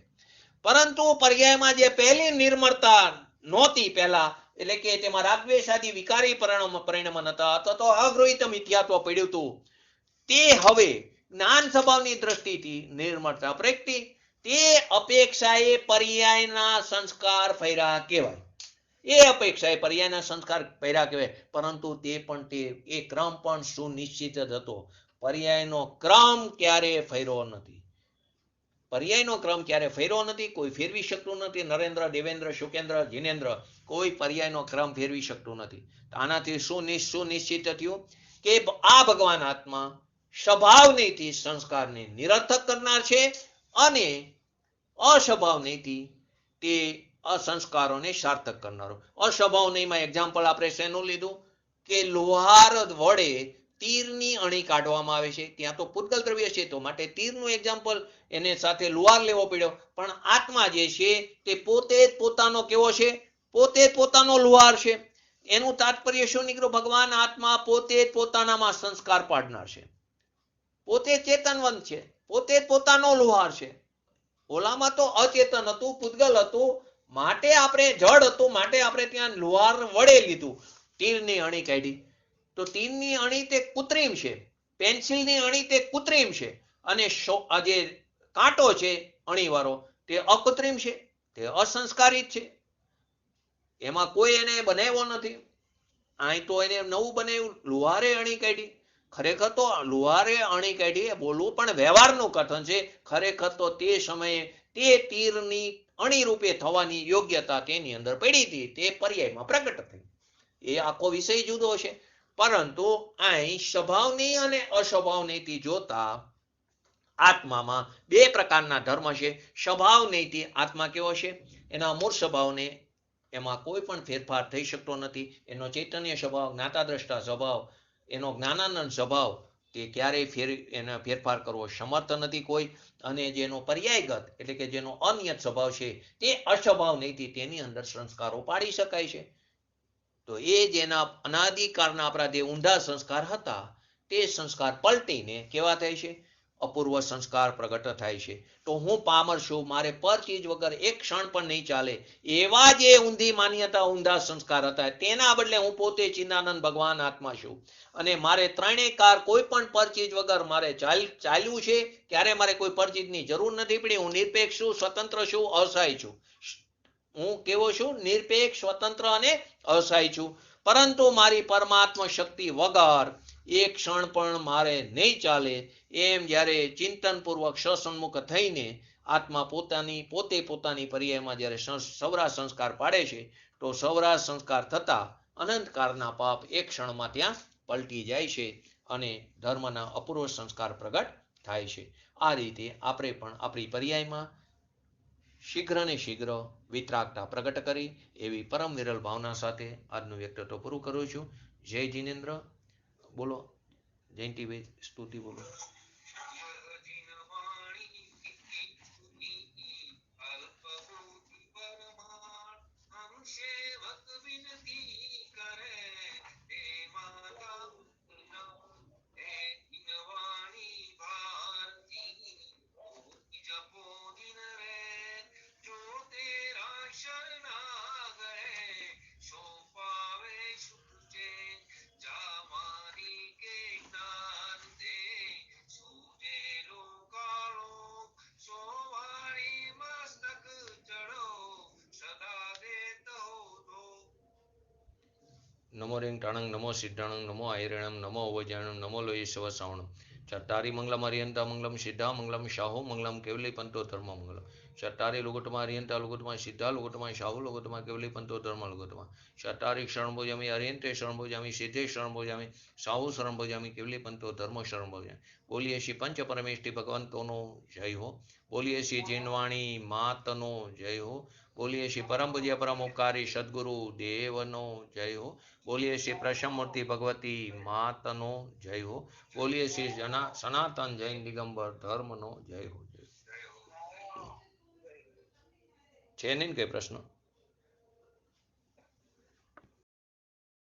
પરંતુ પર્યાયમાં જે પહેલી નિર્મળતા નહોતી પહેલા, એટલે કે તેમાં રાગદ્વેષાદી વિકારી પરિણમન હતા અથવા તો અગૃહિત મિથ્યાત્વ પડ્યું હતું, તે હવે જ્ઞાન સ્વભાવની દ્રષ્ટિથી નિર્મળતા પ્રગટી. તે અપેક્ષાએ પર્યાયના સંસ્કાર ફર્યા કહેવાય. એ અપેક્ષાએ પર્યાયના સંસ્કાર ફર્યા કહેવાય. પરંતુ તે પણ એ ક્રમ પણ સુનિશ્ચિત જ હતો. પર્યાયનો ક્રમ ક્યારે ફર્યો નથી. પર્યાયનો ક્રમ ક્યારે ફેરવો નથી, કોઈ ફેરવી શકતું નથી. નરેન્દ્ર, દેવેન્દ્ર, શુકેન્દ્ર, જીનેન્દ્ર કોઈ પર્યાયનો ક્રમ ફેરવી શકતું નથી. આનાથી સુનિશ્ચિત થયું કે આ ભગવાન આત્મા સ્વભાવ નહીંથી સંસ્કારને નિરર્થક કરનાર છે અને અસ્વભાવ નહીંથી તે અસંસ્કારોને સાર્થક કરનારો. અસ્વભાવ નહીંમાં એક્ઝામ્પલ આપણે શેનું લીધું કે લોહાર વડે તીરની અણી કાઢવામાં આવે છે. ત્યાં તો પૂતગલ દ્રવ્ય છે તો માટે તીરનું એક્ઝામ્પલ એને સાથે લુહાર લેવો પડ્યો. પણ આત્મા જે છે તે પોતે જ પોતાનો કેવો છે? પોતે જ પોતાનો લુહાર છે. એનું તાત્પર્ય શું નીકળ્યું? ભગવાન આત્મા પોતે જ પોતાનામાં સંસ્કાર પાડનાર છે, પોતે ચેતનવંત છે, પોતે જ પોતાનો લુહાર છે. ઓલામાં તો અચેતન હતું, પૂતગલ હતું, માટે આપણે જડ હતું, માટે આપણે ત્યાં લુહાર વડે લીધું, તીરની અણી કાઢી. તો તીરની અણી તે કૃત્રિમ છે, પેન્સિલની અણી તે કૃત્રિમ છે, અને આ જે કાંટો છે અણીવાળો તે અકૃત્રિમ છે, તે અસંસ્કારિત છે. એમાં કોઈ એને બનાવ્યો નથી. અહીં તો એને નવું બનાવ્યું, લુહારે અણી કાઢી. ખરેખર તો લુહારે અણી કાઢી એ બોલવું પણ વ્યવહારનું કથન છે. ખરેખર તો તે સમયે તે તીરની અણી રૂપે થવાની યોગ્યતા તેની અંદર પડી હતી, તે પર્યાયમાં પ્રગટ થઈ. એ આખો વિષય જુદો છે. પરંતુ અહીં સ્વભાવની અને અસ્વભાવનીથી જોતા આત્મામાં બે પ્રકારના ધર્મ છે. સ્વભાવનીથી આત્મા કેવો છે? એના મૂળ સ્વભાવને એમાં કોઈ પણ ફેરફાર થઈ શકતો નથી. એનો ચૈતન્ય સ્વભાવ, જ્ઞાતા સ્વભાવ, એનો જ્ઞાનાનંદ સ્વભાવ, તે ક્યારેય એને ફેરફાર કરવો સમર્થ નથી કોઈ. અને જેનો પર્યાયગત એટલે કે જેનો અનિયત સ્વભાવ છે તે અસ્વભાવ નહીંથી તેની અંદર સંસ્કારો પાડી શકાય છે. તો એ જેના અનાદિકાળના આપણા જે ઊંડા સંસ્કાર હતા તે સંસ્કાર પલટીને કેવા થાય છે? અપૂર્વ સંસ્કાર પ્રગટ થાય છે. તો હું પામર છું, મારે પર ચીજ વગર એક ક્ષણ પણ નહીં ચાલે, એવા જે ઊંધી માન્યતા, ઊંધા સંસ્કાર હતા, તેના બદલે હું પોતે ચિદાનંદ ભગવાન આત્મા છું અને મારે ત્રણેય કાર કોઈ પણ પર ચીજ વગર મારે ચાલ્યું છે. ક્યારે મારે કોઈ પર ચીજની જરૂર નથી પડી. હું નિરપેક્ષ છું, સ્વતંત્ર છું, અસહાય છું. હું કેવો છું? નિરપેક્ષ, સ્વતંત્ર અને અસહાય છું. પરંતુ મારી પરમાત્મા શક્તિ વગર એક ક્ષણ પણ મારે નહીં ચાલે. એમ જ્યારે ચિંતનપૂર્વક સસન્મુખ થઈને આત્મા પોતે પોતાની પર્યાયમાં જ્યારે સવરા સંસ્કાર પાડે છે તો સવરા સંસ્કાર થતા અનંતકાળના પાપ એક ક્ષણમાં ત્યાં પલટી જાય છે અને ધર્મના અપૂર્વ સંસ્કાર પ્રગટ થાય છે. આ રીતે આપણે પણ આપણી પર્યાયમાં શીઘ્ર ને શીઘ્ર વિતરાગતા પ્રગટ કરી એવી પરમ વિરલ ભાવના સાથે આજનું વ્યક્તિત્વ પૂરું કરું છું. જય જિનેન્દ્ર. બોલો જયંતિભાઈ, સ્તુતિ બોલો. નમો રેંગટાણંગ, નમો સિદ્ધાણંગ, નમો આયરણમ, નમો અવજાણમ, નમો લોય શવ શ્રાવણમ. ચટ્ટારી મંગલમ હરિયંતા મંગલમ સિદ્ધા મંગલમ શાહુ મંગલમ કેવલી પંતો ધર્મ મંગલમ. ચટ્ટારી લુગુટમાં હરિયંતા લુગુટમાં સિદ્ધા લુગુટમાં શાહુ લુગુટમાં કેવલી પંતો ધર્મ લુગુટમાં. ચટ્ટારી શરણ ભોજામી હરિયંતે શરણ ભોજામી સિદ્ધે શરણ ભોજામી શાહુ શરણ ભોજામી કેવલી પંતો ધર્મ શરણ ભોજામી. બોલીએ શ્રી પંચ પરમેષ્ઠી ભગવંતોનો જય હો. બોલીએ શ્રી જીનવાણી માતનો જય હો. બોલીએ શ્રી પરમ પૂજ્ય પરમ ઉપકારી સદગુરુ દેવનો જય હો. બોલીએ શ્રી પ્રસમમૂર્તિ ભગવતી માતનો જય હો. બોલીએ શ્રી સનાતન જૈન દિગંબર ધર્મનો જય હો. છે નહીં કઈ પ્રશ્ન?